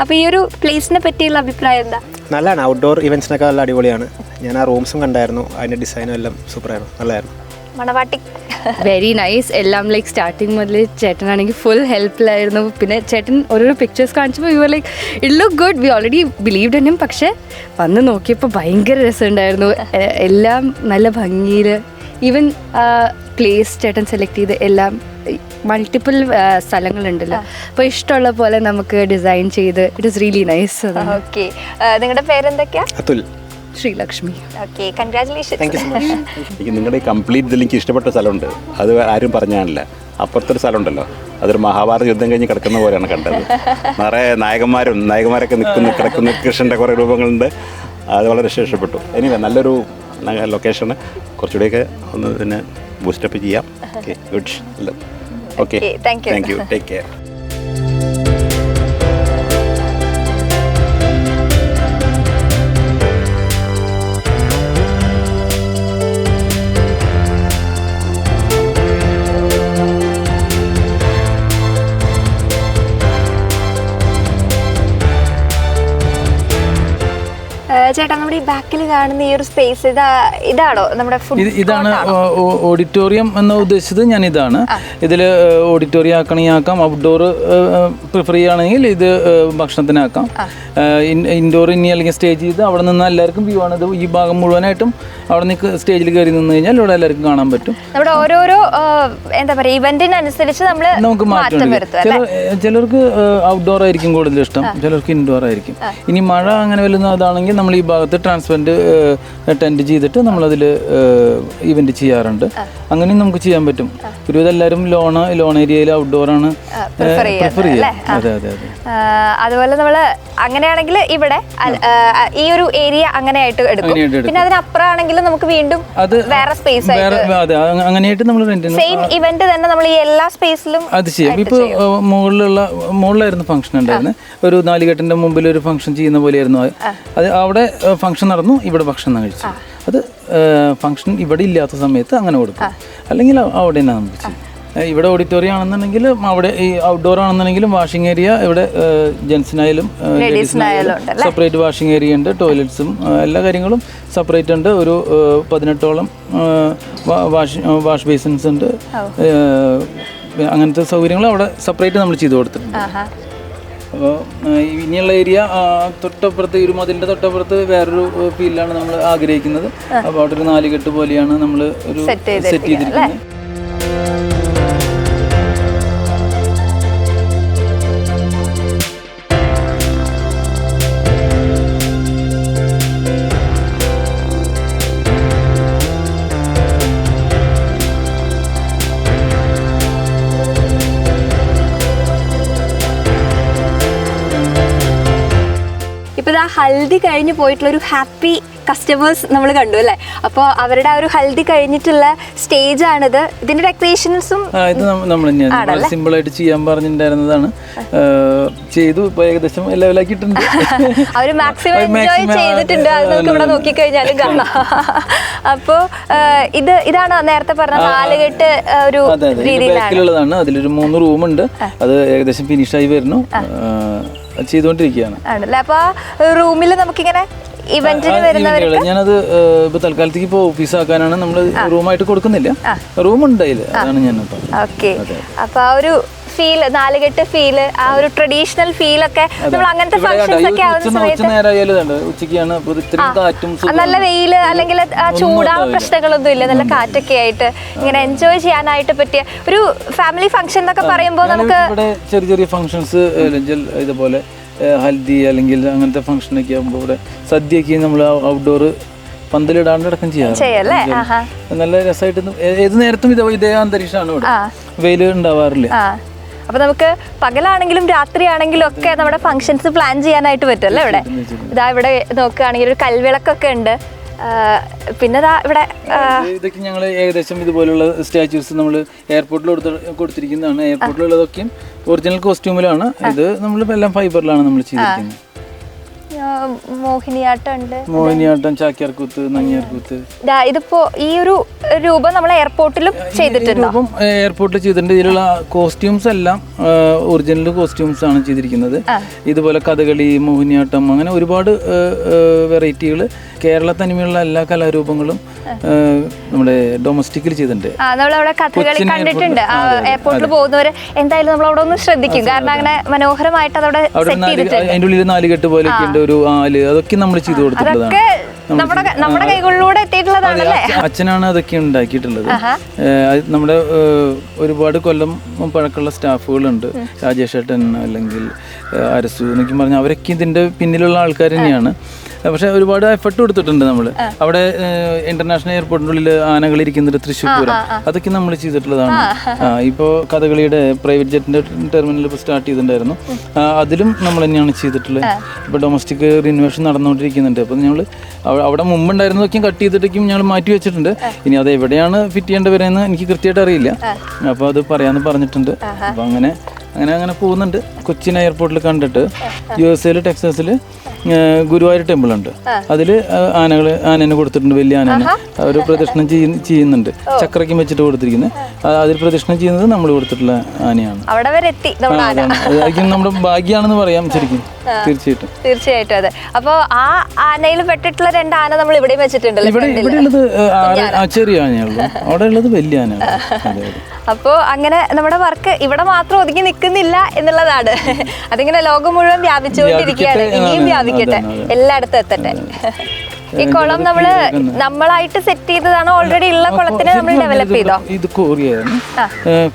A: അപ്പോൾ ഈ ഒരു പ്ലേസിനെ പറ്റിയുള്ള അഭിപ്രായം എന്താ?
C: നല്ലതാണ്. ഔട്ട്ഡോർ ഇവൻറ്റ്സിനൊക്കെ നല്ല അടിപൊളിയാണ്. ഞാൻ ആ റൂംസും കണ്ടായിരുന്നു, അതിൻ്റെ ഡിസൈനും എല്ലാം സൂപ്പറായിരുന്നു, നല്ലതായിരുന്നു.
A: മണവാട്ടി
D: വെരി നൈസ്. എല്ലാം ലൈക്ക് സ്റ്റാർട്ടിങ് മുതൽ ചേട്ടനാണെങ്കിൽ ഫുൾ ഹെൽപ്പിലായിരുന്നു. പിന്നെ ചേട്ടൻ ഓരോരോ പിക്ചേഴ്സ് കാണിച്ചപ്പോൾ you are like it look good, we already believed in him. പക്ഷേ വന്ന് നോക്കിയപ്പോൾ ഭയങ്കര രസമുണ്ടായിരുന്നു. എല്ലാം നല്ല ഭംഗിയിൽ. ഈവൻ പ്ലേസ് ചേട്ടൻ സെലക്ട് ചെയ്ത് എല്ലാം മൾട്ടിപ്പിൾ സ്ഥലങ്ങളുണ്ടല്ലോ, അപ്പോൾ ഇഷ്ടമുള്ള പോലെ നമുക്ക് ഡിസൈൻ ചെയ്ത് it is really nice.
A: Okay, നിങ്ങളുടെ പേരെന്തൊക്കെയാ?
C: Athul.
D: Sreelakshmi.
A: Okay, congratulation.
C: Thank you so much.
E: എനിക്ക് നിങ്ങളുടെ ഈ കംപ്ലീറ്റ് ഇതിൽ എനിക്ക് ഇഷ്ടപ്പെട്ട സ്ഥലമുണ്ട്. അത് ആരും പറഞ്ഞാണില്ല. അപ്പുറത്തൊരു സ്ഥലമുണ്ടല്ലോ, അതൊരു മഹാഭാരത യുദ്ധം കഴിഞ്ഞ് കിടക്കുന്ന പോലെയാണ് കണ്ടത്. നിറയെ നായകന്മാരൊക്കെ കിടക്കുന്ന കൃഷ്ണൻ്റെ കുറേ രൂപങ്ങളുണ്ട്. അത് വളരെ ഇഷ്ടപ്പെട്ടു. എനിക്ക് നല്ലൊരു ലൊക്കേഷന്. കുറച്ചുകൂടെയൊക്കെ ഒന്ന് പിന്നെ ബൂസ്റ്റപ്പ് ചെയ്യാം. Okay, good. Okay, thank you. Take care.
A: ചേട്ടാ, നമ്മുടെ ഈ ബാക്കിൽ കാണുന്ന ഈ ഒരു സ്പേസ് ഇതാണോ നമ്മുടെ
B: ഇതാണ് ഓഡിറ്റോറിയം എന്ന് ഉദ്ദേശിച്ചത്. ഞാൻ ഇതാണ്. ഇതിൽ ഓഡിറ്റോറിയം ആക്കണമെങ്കിൽ ഔട്ട്ഡോർ പ്രിഫർ ചെയ്യുകയാണെങ്കിൽ ഇത് ഭക്ഷണത്തിനാക്കാം. ഇൻഡോർ ഇനി അല്ലെങ്കിൽ സ്റ്റേജ് ചെയ്ത് അവിടെ നിന്ന് എല്ലാവർക്കും വ്യൂ ആണ്. ഇത് ഈ ഭാഗം മുഴുവനായിട്ടും അവിടെ നിന്ന് സ്റ്റേജിൽ കയറി നിന്ന് കഴിഞ്ഞാൽ ഇവിടെ എല്ലാവർക്കും കാണാൻ പറ്റും.
A: നമ്മുടെ ഓരോരോ എന്താ പറയുക ഇവന്റിനനുസരിച്ച് നമുക്ക് മാറ്റം വരുത്തും.
B: ചിലർക്ക് ഔട്ട്ഡോർ ആയിരിക്കും കൂടുതൽ ഇഷ്ടം, ചിലർക്ക് ഇൻഡോർ ആയിരിക്കും. ഇനി മഴ അങ്ങനെ വരുന്നതാണെങ്കിൽ നമ്മൾ ഈ ഭാഗത്ത് ട്രാൻസ്പെറൻറ്റ് ടെൻറ്റ് ചെയ്തിട്ട് നമ്മളതിൽ ഇവന്റ് ചെയ്യാറുണ്ട്. അങ്ങനെയും നമുക്ക് ചെയ്യാൻ പറ്റും. ഒരുവിധം എല്ലാവരും ലോൺ ഏരിയയിൽ ഔട്ട്ഡോറാണ് പ്രിഫർ ചെയ്യുക. അതെ അതെ അതെ.
A: അതുപോലെ നമ്മൾ അങ്ങനെയാണെങ്കിൽ ഇവിടെ ഈ ഒരു ഏരിയ അങ്ങനെ ആയിട്ട് എടുക്കും. പിന്നെ അതിനപ്പുറമാണെങ്കിൽ നമുക്ക് വീണ്ടും വേറെ സ്പേസ്
B: അങ്ങനെയായിട്ട് നമ്മൾ
A: സെയിം ഇവന്റ് തന്നെ നമ്മൾ ഈ എല്ലാ സ്പേസിലും
B: അത് ചെയ്യാം. ഇപ്പോൾ മുകളിലായിരുന്നു ഫംഗ്ഷൻ ഉണ്ടായിരുന്നത്. ഒരു നാലുകെട്ടിന്റെ മുമ്പിൽ ഒരു ഫംഗ്ഷൻ ചെയ്യുന്ന പോലെയായിരുന്നു അത്. അവിടെ ഫംഗ്ഷൻ നടന്നു, ഇവിടെ ഭക്ഷണം കഴിച്ചു. അത് ഫംഗ്ഷൻ ഇവിടെ ഇല്ലാത്ത സമയത്ത് അങ്ങനെ കൊടുക്കും, അല്ലെങ്കിൽ അവിടെ തന്നെ നമുക്ക് ചെയ്യും. ഇവിടെ ഓഡിറ്റോറിയം ആണെന്നുണ്ടെങ്കിൽ അവിടെ ഈ ഔട്ട്ഡോർ ആണെന്നുണ്ടെങ്കിലും വാഷിംഗ് ഏരിയ ഇവിടെ ജെൻസിനായാലും ലേഡീസിനായാലും സെപ്പറേറ്റ് വാഷിംഗ് ഏരിയ ഉണ്ട്. ടോയ്ലറ്റ്സും എല്ലാ കാര്യങ്ങളും സെപ്പറേറ്റ് ഉണ്ട്. ഒരു 18ഓളം വാഷ് ബേസിൻസ് ഉണ്ട്. അങ്ങനത്തെ സൗകര്യങ്ങൾ അവിടെ സെപ്പറേറ്റ് നമ്മൾ ചെയ്തു കൊടുത്തിട്ടുണ്ട്. അപ്പോൾ ഇനിയുള്ള ഏരിയ തൊട്ടപ്പുറത്ത് ഒരു മതിലിൻ്റെ തൊട്ടപ്പുറത്ത് വേറൊരു ഫീൽഡിലാണ് നമ്മൾ ആഗ്രഹിക്കുന്നത്. അപ്പോൾ അവിടെ ഒരു നാലുകെട്ട് പോലെയാണ് നമ്മൾ ഒരു സെറ്റ് ചെയ്തിരിക്കുന്നത്.
A: ഇപ്പോൾ ഹൽദി കഴിഞ്ഞ് പോയിട്ടുള്ള ഒരു ഹാപ്പി കസ്റ്റമേഴ്സ് നമ്മൾ കണ്ടു അല്ലേ? അപ്പോൾ അവരുടെ ആ ഒരു ഹൽദി കഴിഞ്ഞിട്ടുള്ള സ്റ്റേജ് ആണിത്. ഇതിന്റെ ഡെക്കറേഷൻസും
B: ഇത് നമ്മൾ തന്നെയാണ് സിമ്പിൾ ആയിട്ട് ചെയ്യാൻ പറഞ്ഞിട്ടുണ്ടായിരുന്നതാണ്. ചെയ്തു, ഇപ്പോൾ ഏകദേശം ലെവലാക്കിയിട്ടുണ്ട്.
A: അവർ മാക്സിമം എൻജോയ് ചെയ്തിട്ടുണ്ട്. അത് നമുക്ക് ഇവിടെ നോക്കിക്കഴിഞ്ഞാലും കാണാം. അപ്പോൾ ഇതാണ് നേരത്തെ പറഞ്ഞ നാലുകെട്ട് ഒരു രീതിയിലാണ്.
B: അതിലൊരു 3 റൂമുണ്ട്. അത് ഏകദേശം ഫിനിഷായി വരുന്നു, ചെയ്തുകൊണ്ടിരിക്കുകയാണ്.
A: ആണല്ലേ? അപ്പൊ റൂമിൽ നമുക്കിങ്ങനെ ഇവന്റിന് വരുന്നവർക്ക്
B: ഞാനത് ഇപ്പൊ തൽക്കാലത്തേക്ക് ഇപ്പോൾ ഓഫീസാക്കാനാണ്. നമ്മൾ റൂമായിട്ട് കൊടുക്കുന്നില്ല, റൂമുണ്ട് അതിൽ. അതാണ് ഞാൻ
A: ഓക്കെ. അപ്പൊ ആ ഒരു ഫീല്, നാലുകെട്ട് ഫീല്, ആ ഒരു ട്രഡീഷണൽ ഫീലൊക്കെ നമ്മൾ അങ്ങനത്തെ ഫംഗ്ഷൻസ് ഒക്കെ ആവുന്ന സമയത്ത്
B: ഉച്ചയ്ക്കാണ്
A: നല്ല വെയില് അല്ലെങ്കിൽ ആ ചൂടാ പ്രശ്നങ്ങളൊന്നും ഇല്ല, നല്ല കാറ്റൊക്കെ ആയിട്ട് ഇങ്ങനെ എൻജോയ് ചെയ്യാനായിട്ട് പറ്റിയ ഒരു ഫാമിലി ഫംഗ്ഷൻ എന്നൊക്കെ പറയുമ്പോൾ നമുക്ക്
B: ചെറിയ ചെറിയ ഫംഗ്ഷൻസ് ഇതുപോലെ ഹൽദി അല്ലെങ്കിൽ അങ്ങനത്തെ ഫംഗ്ഷനൊക്കെ ആകുമ്പോൾ ഇവിടെ സദ്യയൊക്കെ നമ്മൾ ഔട്ട്ഡോർ പന്തലിടാണ്ട് അടക്കം
A: ചെയ്യല്ലേ?
B: ചെയ്യാറ്. നല്ല രസമായിട്ട് ഏത് നേരത്തും ഇതേ അന്തരീക്ഷമാണ് ഇവിടെ, വെയിൽ ഉണ്ടാവാറില്ല.
A: അപ്പൊ നമുക്ക് പകലാണെങ്കിലും രാത്രിയാണെങ്കിലും ഒക്കെ നമ്മുടെ ഫംഗ്ഷൻസ് പ്ലാൻ ചെയ്യാനായിട്ട് പറ്റും അല്ലേ ഇവിടെ? ഇതാ ഇവിടെ നോക്കുകയാണെങ്കിൽ ഒരു കൽവിളക്കൊക്കെ ഉണ്ട്. പിന്നെ ഇവിടെ
B: ഇതൊക്കെ ഞങ്ങൾ ഏകദേശം ഇതുപോലുള്ള സ്റ്റാച്യൂസ് നമ്മൾ എയർപോർട്ടിൽ കൊടുത്തിരിക്കുന്നതാണ്. എയർപോർട്ടിലുള്ളതൊക്കെയും ഒറിജിനൽ കോസ്റ്റ്യൂമിലാണ്. ഇത് നമ്മൾ എല്ലാം ഫൈബറിലാണ് നമ്മൾ ചെയ്തിരിക്കുന്നത്. മോഹിനിയാട്ടം, ചാക്യാർകൂത്ത്, നങ്ങ്യാർകൂത്ത്.
A: ഇതിപ്പോ ഈ ഒരു രൂപം നമ്മൾ എയർപോർട്ടിലും ചെയ്തിട്ടുണ്ട്.
B: എയർപോർട്ടിൽ ചെയ്തിട്ടുണ്ട്. ഇതിലുള്ള കോസ്റ്റ്യൂംസ് എല്ലാം ഒറിജിനൽ കോസ്റ്റ്യൂംസ് ആണ് ചെയ്തിരിക്കുന്നത്. ഇതുപോലെ കഥകളി, മോഹിനിയാട്ടം, അങ്ങനെ ഒരുപാട് വെറൈറ്റികൾ കേരള തനിമയുള്ള എല്ലാ കലാരൂപങ്ങളും നമ്മുടെ ഡൊമസ്റ്റിക്കിൽ ചെയ്തിട്ടുണ്ട്.
A: നമ്മളവിടെ കഥകളി കണ്ടിട്ടുണ്ട്. എയർപോർട്ടിൽ പോകുന്നവര് എന്തായാലും നമ്മൾ അവിടെ ഒന്ന് ശ്രദ്ധിക്കും, കാരണം അങ്ങനെ മനോഹരമായിട്ട് അതവിടെ
B: അതിൻ്റെ ഉള്ളിൽ നാലുകെട്ട് പോലെയൊക്കെ ഉണ്ട്, ഒരു ആല്, അതൊക്കെ നമ്മൾ ചെയ്തു കൊടുത്തിട്ടുള്ളതാണ്.
A: നമ്മുടെ കൈകളിലൂടെ എത്തിയിട്ടുള്ളതാണല്ലേ?
B: അച്ഛനാണ് അതൊക്കെ ഉണ്ടാക്കിയിട്ടുള്ളത്. നമ്മുടെ ഒരുപാട് കൊല്ലം പഴക്കമുള്ള സ്റ്റാഫുകളുണ്ട്. രാജേഷ് ഏട്ടൻ അല്ലെങ്കിൽ അരസു എന്നൊക്കെ പറഞ്ഞാൽ അവരൊക്കെ ഇതിന്റെ പിന്നിലുള്ള ആൾക്കാർ തന്നെയാണ്. പക്ഷെ ഒരുപാട് എഫർട്ട് കൊടുത്തിട്ടുണ്ട് നമ്മൾ. അവിടെ ഇന്റർനാഷണൽ എയർപോർട്ടിൻ്റെ ഉള്ളിൽ ആനകൾ ഇരിക്കുന്നുണ്ട്, തൃശ്ശൂർ പൂരം, അതൊക്കെ നമ്മൾ ചെയ്തിട്ടുള്ളതാണ്. ഇപ്പോൾ കഥകളിയുടെ പ്രൈവറ്റ് ജെറ്റിന്റെ ടെർമിനൽ ഇപ്പോൾ സ്റ്റാർട്ട് ചെയ്തിട്ടുണ്ടായിരുന്നു, അതിലും നമ്മൾ തന്നെയാണ് ചെയ്തിട്ടുള്ളത്. ഇപ്പോൾ ഡൊമസ്റ്റിക് റിനോവേഷൻ നടന്നുകൊണ്ടിരിക്കുന്നുണ്ട്. അപ്പോൾ ഞങ്ങൾ അവിടെ മുമ്പുണ്ടായിരുന്നതൊക്കെയും കട്ട് ചെയ്തിട്ടൊക്കെയും ഞങ്ങൾ മാറ്റി വെച്ചിട്ടുണ്ട്. ഇനി അത് എവിടെയാണ് ഫിറ്റ് ചെയ്യേണ്ടവരെന്ന് എനിക്ക് കൃത്യമായിട്ട് അറിയില്ല. അപ്പോൾ അത് പറയാമെന്ന് പറഞ്ഞിട്ടുണ്ട്. അപ്പോൾ അങ്ങനെ പോകുന്നുണ്ട്. കൊച്ചിൻ എയർപോർട്ടിൽ കണ്ടിട്ട് USA ടെക്സാസിൽ ഗുരുവായൂർ ടെമ്പിൾ ഉണ്ട്. അതിൽ ആനേനെ കൊടുത്തിട്ടുണ്ട്, വലിയ ആനേനെ. അവർ പ്രദക്ഷിണം ചെയ്യുന്നുണ്ട്, ചക്രയ്ക്കും വെച്ചിട്ട് കൊടുത്തിരിക്കുന്നത്. അതിൽ പ്രദക്ഷിണം ചെയ്യുന്നത് നമ്മൾ കൊടുത്തിട്ടുള്ള ആനയാണ്. അതായിരിക്കും നമ്മുടെ ഭാഗ്യമാണെന്ന് പറയാം ശരിക്കും.
A: തീർച്ചയായിട്ടും അതെ. അപ്പൊ ആ ആനയിൽ പെട്ടിട്ടുള്ള 2 ആന നമ്മൾ ഇവിടെ വെച്ചിട്ടുണ്ടല്ലോ.
B: ഇവിടെ ഉള്ളത് ചെറിയ ആനയുള്ളൂ, അവിടെ ഉള്ളത് വലിയ ആനയാണ്.
A: അപ്പോ അങ്ങനെ നമ്മുടെ വർക്ക് ഇവിടെ മാത്രം ഒതുങ്ങി നിൽക്കുന്നില്ല എന്നുള്ളതാണ്. അതിങ്ങനെ ലോകം മുഴുവൻ വ്യാപിച്ചുകൊണ്ടിരിക്കുകയാണ്. ഇനിയും വ്യാപിക്കട്ടെ, എല്ലായിടത്തും എത്തട്ടെ. ഈ കുളം നമ്മളായിട്ട് സെറ്റ് ചെയ്തതാണോ? ഓൾറെഡി ഉള്ള കുളത്തിനെ നമ്മൾ ഡെവലപ്പ് ചെയ്തോ?
B: ഇത് കോറിയായിരുന്നു.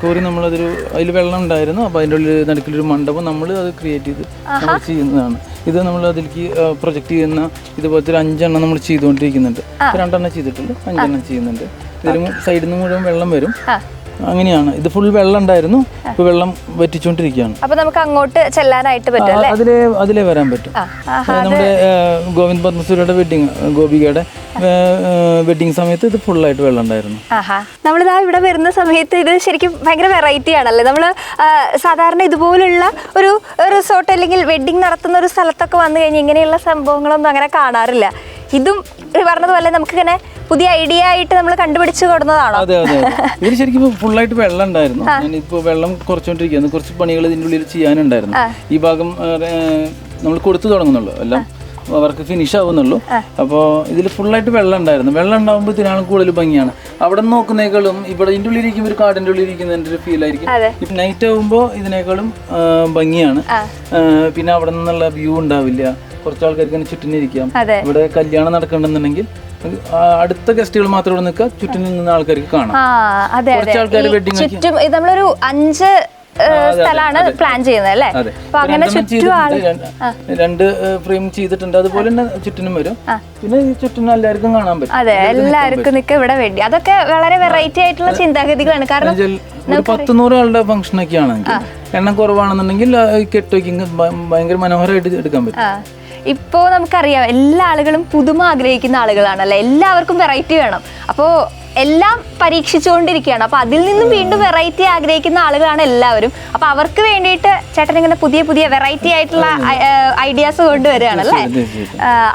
B: കോറി നമ്മളതൊരു അതിൽ വെള്ളം ഉണ്ടായിരുന്നു. അപ്പോൾ അതിൻ്റെ ഉള്ളിൽ നടുക്കിലൊരു മണ്ഡപം നമ്മൾ അത് ക്രിയേറ്റ് ചെയ്ത് നമ്മൾ ചെയ്യുന്നതാണ്. ഇത് നമ്മൾ അതിലേക്ക് പ്രൊജക്റ്റ് ചെയ്യുന്ന ഇതുപോലത്തെ ഒരു 5 എണ്ണം നമ്മൾ ചെയ്തുകൊണ്ടിരിക്കുന്നുണ്ട്. 2 എണ്ണം ചെയ്തിട്ടുണ്ട്, 5 എണ്ണം ചെയ്യുന്നുണ്ട്. ഇതിലും സൈഡിൽ നിന്ന് മുഴുവൻ വെള്ളം വരും. അങ്ങനെയാണ്. ഇത് ഫുൾ വെള്ളം ഉണ്ടായിരുന്നു, ഇപ്പൊ വെള്ളം വറ്റിച്ചോണ്ടിരിക്കുകയാണ്.
A: അപ്പൊ നമുക്ക് അങ്ങോട്ട് ചെല്ലാനായിട്ട് പറ്റും.
B: അതിലേ വരാൻ പറ്റും. നമ്മുടെ ഗോവിന്ദ് പത്മസൂരിയുടെ ഗോപികയുടെ വെഡിങ് സമയത്ത് ഇത് ഫുള്ളായിട്ട് വെള്ളം ഉണ്ടായിരുന്നു.
A: നമ്മളിതാ ഇവിടെ വരുന്ന സമയത്ത് ഇത് ശരിക്കും ഭയങ്കര വെറൈറ്റി ആണല്ലേ. നമ്മൾ സാധാരണ ഇതുപോലുള്ള ഒരു റിസോർട്ട് അല്ലെങ്കിൽ വെഡിങ് നടത്തുന്ന ഒരു സ്ഥലത്തൊക്കെ വന്നു കഴിഞ്ഞാൽ ഇങ്ങനെയുള്ള സംഭവങ്ങളൊന്നും അങ്ങനെ കാണാറില്ല. ഇതും പറഞ്ഞതുപോലെ നമുക്കിങ്ങനെ പുതിയ ഐഡിയ ആയിട്ട് നമ്മൾ കണ്ടുപിടിച്ച് കൊടുക്കുന്നതാണോ?
B: അതെ അതെ. ഇതിൽ ശരിക്കും ഫുള്ളായിട്ട് വെള്ളം ഉണ്ടായിരുന്നു. ഞാനിപ്പോൾ വെള്ളം കുറച്ചുകൊണ്ടിരിക്കുകയാണ്. കുറച്ച് പണികൾ ഇതിൻ്റെ ഉള്ളിൽ ചെയ്യാനുണ്ടായിരുന്നു. ഈ ഭാഗം നമ്മൾ കൊടുത്തു തുടങ്ങുന്നുള്ളൂ, എല്ലാം വർക്ക് ഫിനിഷ് ആവുന്നുള്ളൂ. അപ്പോൾ ഇതിൽ ഫുള്ളായിട്ട് വെള്ളം ഉണ്ടായിരുന്നു. വെള്ളം ഉണ്ടാകുമ്പോൾ ഇതിനാണ് കൂടുതൽ ഭംഗിയാണ്. അവിടെ നോക്കുന്നേക്കാളും ഇവിടെ ഇതിൻ്റെ ഉള്ളിലിരിക്കും, ഒരു കാടിൻ്റെ ഉള്ളിലിരിക്കുന്നതിൻ്റെ ഒരു ഫീൽ ആയിരിക്കും. ഇപ്പം നൈറ്റ് ആകുമ്പോൾ ഇതിനേക്കാളും ഭംഗിയാണ്. പിന്നെ അവിടെ നിന്നുള്ള വ്യൂ ഉണ്ടാവില്ല. കുറച്ച് ആൾക്കാർക്ക് ചുറ്റിനിരിക്കാം. ഇവിടെ കല്യാണം നടക്കണമെന്നുണ്ടെങ്കിൽ അടുത്ത ഗസ്റ്റുകൾ മാത്രം ഇവിടെ നിൽക്കുക, ചുറ്റിൽ നിന്ന് ആൾക്കാർക്ക് കാണാം. കുറച്ച് ആൾക്കാർ വെഡിങ്
A: നമ്മളൊരു 5 സ്ഥലമാണ് പ്ലാൻ ചെയ്യുന്നത് അല്ലേ? അങ്ങനെ
B: 2 ഫ്രെയിം ചെയ്തിട്ടുണ്ട്. അതുപോലെ തന്നെ ചുറ്റിനും വരും. പിന്നെ ഈ ചുറ്റിനും എല്ലാവർക്കും കാണാൻ പറ്റും.
A: അതെ, എല്ലാവർക്കും നിൽക്കുക ഇവിടെ വേണ്ടി. അതൊക്കെ വളരെ വെറൈറ്റി ആയിട്ടുള്ള ചിന്താഗതികളാണ്. കാരണം
B: 100-100 ആളുടെ ഫംഗ്ഷൻ ഒക്കെ ആണെങ്കിൽ, എണ്ണം കുറവാണെന്നുണ്ടെങ്കിൽ കെട്ടൊക്കെ ഭയങ്കര മനോഹരമായിട്ട് എടുക്കാൻ പറ്റും.
A: ഇപ്പോൾ നമുക്കറിയാം എല്ലാ ആളുകളും പുതുമ ആഗ്രഹിക്കുന്ന ആളുകളാണല്ലേ. എല്ലാവർക്കും വെറൈറ്റി വേണം. അപ്പോൾ എല്ലാം പരീക്ഷിച്ചുകൊണ്ടിരിക്കുകയാണ്. അപ്പോൾ അതിൽ നിന്നും വീണ്ടും വെറൈറ്റി ആഗ്രഹിക്കുന്ന ആളുകളാണ് എല്ലാവരും. അപ്പോൾ അവർക്ക് വേണ്ടിയിട്ട് ചേട്ടൻ ഇങ്ങനെ പുതിയ പുതിയ വെറൈറ്റി ആയിട്ടുള്ള ഐഡിയാസ് കൊണ്ടുവരികയാണല്ലേ.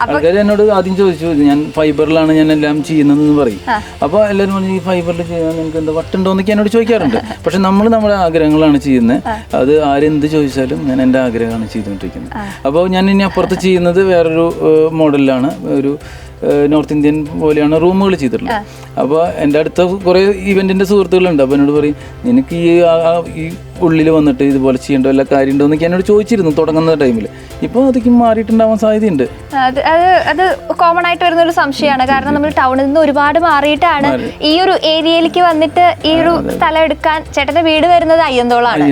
B: ആൾക്കാർ എന്നോട് ആദ്യം ചോദിച്ചു, ഞാൻ ഫൈബറിലാണ് ഞാൻ എല്ലാം ചെയ്യുന്നതെന്ന് പറയും. അപ്പോൾ എല്ലാവരും പറഞ്ഞു, ഈ ഫൈബറിൽ ചെയ്യാൻ നിങ്ങൾക്ക് എന്താ വട്ടുണ്ടോ എന്നൊക്കെ എന്നോട് ചോദിക്കാറുണ്ട്. പക്ഷെ നമ്മുടെ ആഗ്രഹങ്ങളാണ് ചെയ്യുന്നത്. അത് ആരെന്ത് ചോദിച്ചാലും ഞാൻ എൻ്റെ ആഗ്രഹമാണ് ചെയ്തുകൊണ്ടിരിക്കുന്നത്. അപ്പോൾ ഞാൻ ഇനി അപ്പുറത്ത് ചെയ്യുന്നത് വേറൊരു മോഡലിലാണ്. ഒരു നോർത്ത് ഇന്ത്യൻ പോലെയാണ് റൂമുകൾ ചെയ്തിട്ടുള്ളത്. അപ്പോൾ എൻ്റെ അടുത്ത കുറേ ഇവൻറ്റിൻ്റെ സുഹൃത്തുക്കളുണ്ട്. അപ്പോൾ എന്നോട് പറയും, നിനക്ക് ഈ ഉള്ളിൽ വന്നിട്ട് ഇതുപോലെ ചെയ്യേണ്ട വല്ല കാര്യം ഉണ്ടോ എന്നൊക്കെ എന്നോട് ചോദിച്ചിരുന്നു തുടങ്ങുന്ന ടൈമിൽ. ഇപ്പോൾ അതൊക്കെ മാറിയിട്ടുണ്ടാവാൻ സാധ്യതയുണ്ട്.
A: അത് കോമൺ ആയിട്ട് വരുന്ന ഒരു സംശയമാണ്. കാരണം നമ്മൾ ടൗണിൽ നിന്ന് ഒരുപാട് മാറിയിട്ടാണ് ഈ ഒരു ഏരിയയിലേക്ക് വന്നിട്ട് ഈ ഒരു സ്ഥലം എടുക്കാൻ. ചേട്ടന്റെ വീട് വരുന്നത് അയ്യന്തോളാണ്.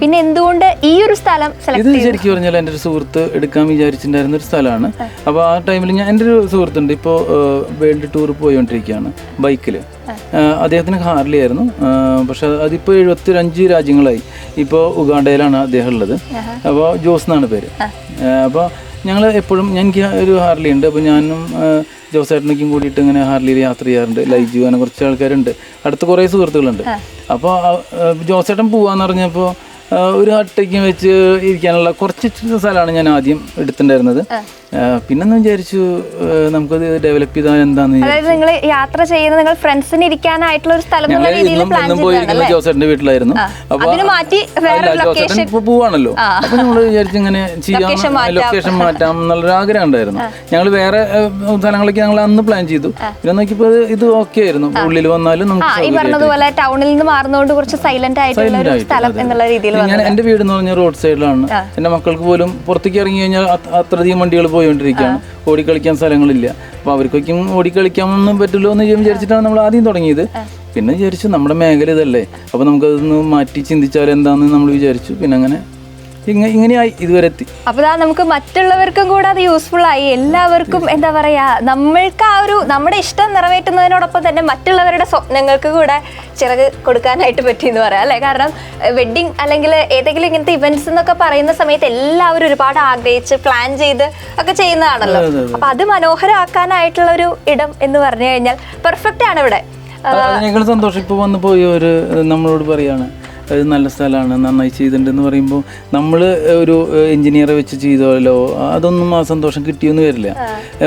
A: പിന്നെ എന്തുകൊണ്ട് ഈ ഒരു സ്ഥലം സെലക്ട്
B: ഇത് ശരിക്കും പറഞ്ഞാൽ എൻ്റെ ഒരു സുഹൃത്ത് എടുക്കാൻ വിചാരിച്ചിട്ടുണ്ടായിരുന്ന ഒരു സ്ഥലമാണ്. അപ്പോൾ ആ ടൈമിൽ എൻ്റെ ഒരു സുഹൃത്തുണ്ട്, ഇപ്പോൾ വേൾഡ് ടൂർ പോയിക്കൊണ്ടിരിക്കുകയാണ് ബൈക്കിൽ. അദ്ദേഹത്തിന് ഹാർലി ആയിരുന്നു, പക്ഷെ അതിപ്പോൾ 75 രാജ്യങ്ങളായി. ഇപ്പോൾ ഉഗാണ്ടയിലാണ് അദ്ദേഹം ഉള്ളത്. അപ്പോൾ ജോസ് എന്നാണ് പേര്. അപ്പോൾ ഞങ്ങൾ എപ്പോഴും, എനിക്ക് ഒരു ഹാർലി ഉണ്ട്. അപ്പോൾ ഞാനും ജോസേട്ടനൊക്കെയും കൂടിയിട്ട് ഇങ്ങനെ ഹാർലിയിൽ യാത്ര ചെയ്യാറുണ്ട്. ലൈജു അങ്ങനെ കുറച്ച് ആൾക്കാരുണ്ട്, അടുത്ത് കുറേ സുഹൃത്തുക്കളുണ്ട്. അപ്പോൾ ജോസേട്ടൻ പോവാന്ന് പറഞ്ഞപ്പോൾ ഒരു ഹട്ടയ്ക്കും വെച്ച് ഇരിക്കാനുള്ള കുറച്ച് സ്ഥലമാണ് ഞാൻ ആദ്യം എടുത്തിട്ടുണ്ടായിരുന്നത്. പിന്നെ വിചാരിച്ചു നമുക്കത് ഡെവലപ്പ് ചെയ്താൽ എന്താന്ന്.
A: അതായത് നിങ്ങൾ യാത്ര ചെയ്യുന്ന നിങ്ങൾ ഫ്രണ്ട്സിന് ഇരിക്കാനായിട്ടുള്ള ഒരു സ്ഥലം എന്നുള്ള രീതിയിൽ പ്ലാൻ
B: പോയിരിക്കുന്നത് ജോസേട്ടന്റെ വീട്ടിലായിരുന്നു. അപ്പൊ ജോസേട്ടൻ ഇപ്പൊ പോവാണല്ലോ, അപ്പൊ നമ്മൾ വിചാരിച്ചു ഇങ്ങനെ ചെയ്യാം, ലൊക്കേഷൻ മാറ്റാം എന്നുള്ളൊരു ആഗ്രഹം ഉണ്ടായിരുന്നു. ഞങ്ങൾ വേറെ സ്ഥലങ്ങളൊക്കെ ഞങ്ങൾ അന്ന് പ്ലാൻ ചെയ്തു. പിന്നെ നോക്കിയപ്പോ ഇത് ഓക്കെ ആയിരുന്നു. ഉള്ളിൽ വന്നാലും നമുക്ക്
A: ഈ പറഞ്ഞതുപോലെ ടൗണിൽ നിന്ന് മാറുന്നതുകൊണ്ട് കുറച്ച് സൈലന്റ് ആയിട്ടുള്ള ഒരു സ്ഥലം എന്നുള്ള രീതിയിൽ.
B: ഞാൻ എന്റെ വീട് എന്ന് പറഞ്ഞാൽ റോഡ് സൈഡിലാണ്. എന്റെ മക്കൾക്ക് പോലും പുറത്തേക്ക് ഇറങ്ങി കഴിഞ്ഞാൽ അത്രയധികം വണ്ടികൾ പോയിക്കൊണ്ടിരിക്കുകയാണ്. ഓടിക്കളിക്കാൻ സ്ഥലങ്ങളില്ല. അപ്പോൾ അവർക്കൊക്കെ ഓടിക്കളിക്കാനൊന്നും പറ്റുമല്ലോ എന്ന് വിചാരിച്ചിട്ടാണ് നമ്മൾ ആദ്യം തുടങ്ങിയത്. പിന്നെ വിചാരിച്ചു നമ്മുടെ മേഖല ഇതല്ലേ, അപ്പോൾ നമുക്കതൊന്ന് മാറ്റി ചിന്തിച്ചാൽ എന്താണെന്ന് നമ്മൾ വിചാരിച്ചു. പിന്നെ അങ്ങനെ ഇങ്ങനെയായി ഇതുവരെ എത്തി.
A: അപ്പോൾ നമുക്ക് മറ്റുള്ളവർക്കും കൂടെ അത് യൂസ്ഫുൾ ആയി. എല്ലാവർക്കും എന്താ പറയാ, നമ്മൾക്ക് ആ ഒരു നമ്മുടെ ഇഷ്ടം നിറവേറ്റുന്നതിനോടൊപ്പം തന്നെ മറ്റുള്ളവരുടെ സ്വപ്നങ്ങൾക്ക് കൂടെ ചിറക് കൊടുക്കാനായിട്ട് പറ്റിയെന്ന് പറയാം അല്ലേ. കാരണം വെഡ്ഡിങ് അല്ലെങ്കിൽ ഏതെങ്കിലും ഇങ്ങനത്തെ ഇവന്റ്സ് എന്നൊക്കെ പറയുന്ന സമയത്ത് എല്ലാവരും ഒരുപാട് ആഗ്രഹിച്ച് പ്ലാൻ ചെയ്ത് ഒക്കെ ചെയ്യുന്നതാണല്ലോ. അപ്പൊ അത് മനോഹരമാക്കാനായിട്ടുള്ള ഒരു ഇടം എന്ന് പറഞ്ഞു കഴിഞ്ഞാൽ പെർഫെക്റ്റ് ആണ് ഇവിടെ.
B: അതിനേക്കാൾ സന്തോഷം ഇപ്പോൾ വന്നു പോയവര് നമ്മളോട് പറയാണ് അത് നല്ല സ്ഥലമാണ്, നന്നായി ചെയ്തിട്ടുണ്ടെന്ന് പറയുമ്പോൾ നമ്മൾ ഒരു എഞ്ചിനീയറെ വെച്ച് ചെയ്തല്ലോ, അതൊന്നും ആ സന്തോഷം കിട്ടിയൊന്നും വരില്ല.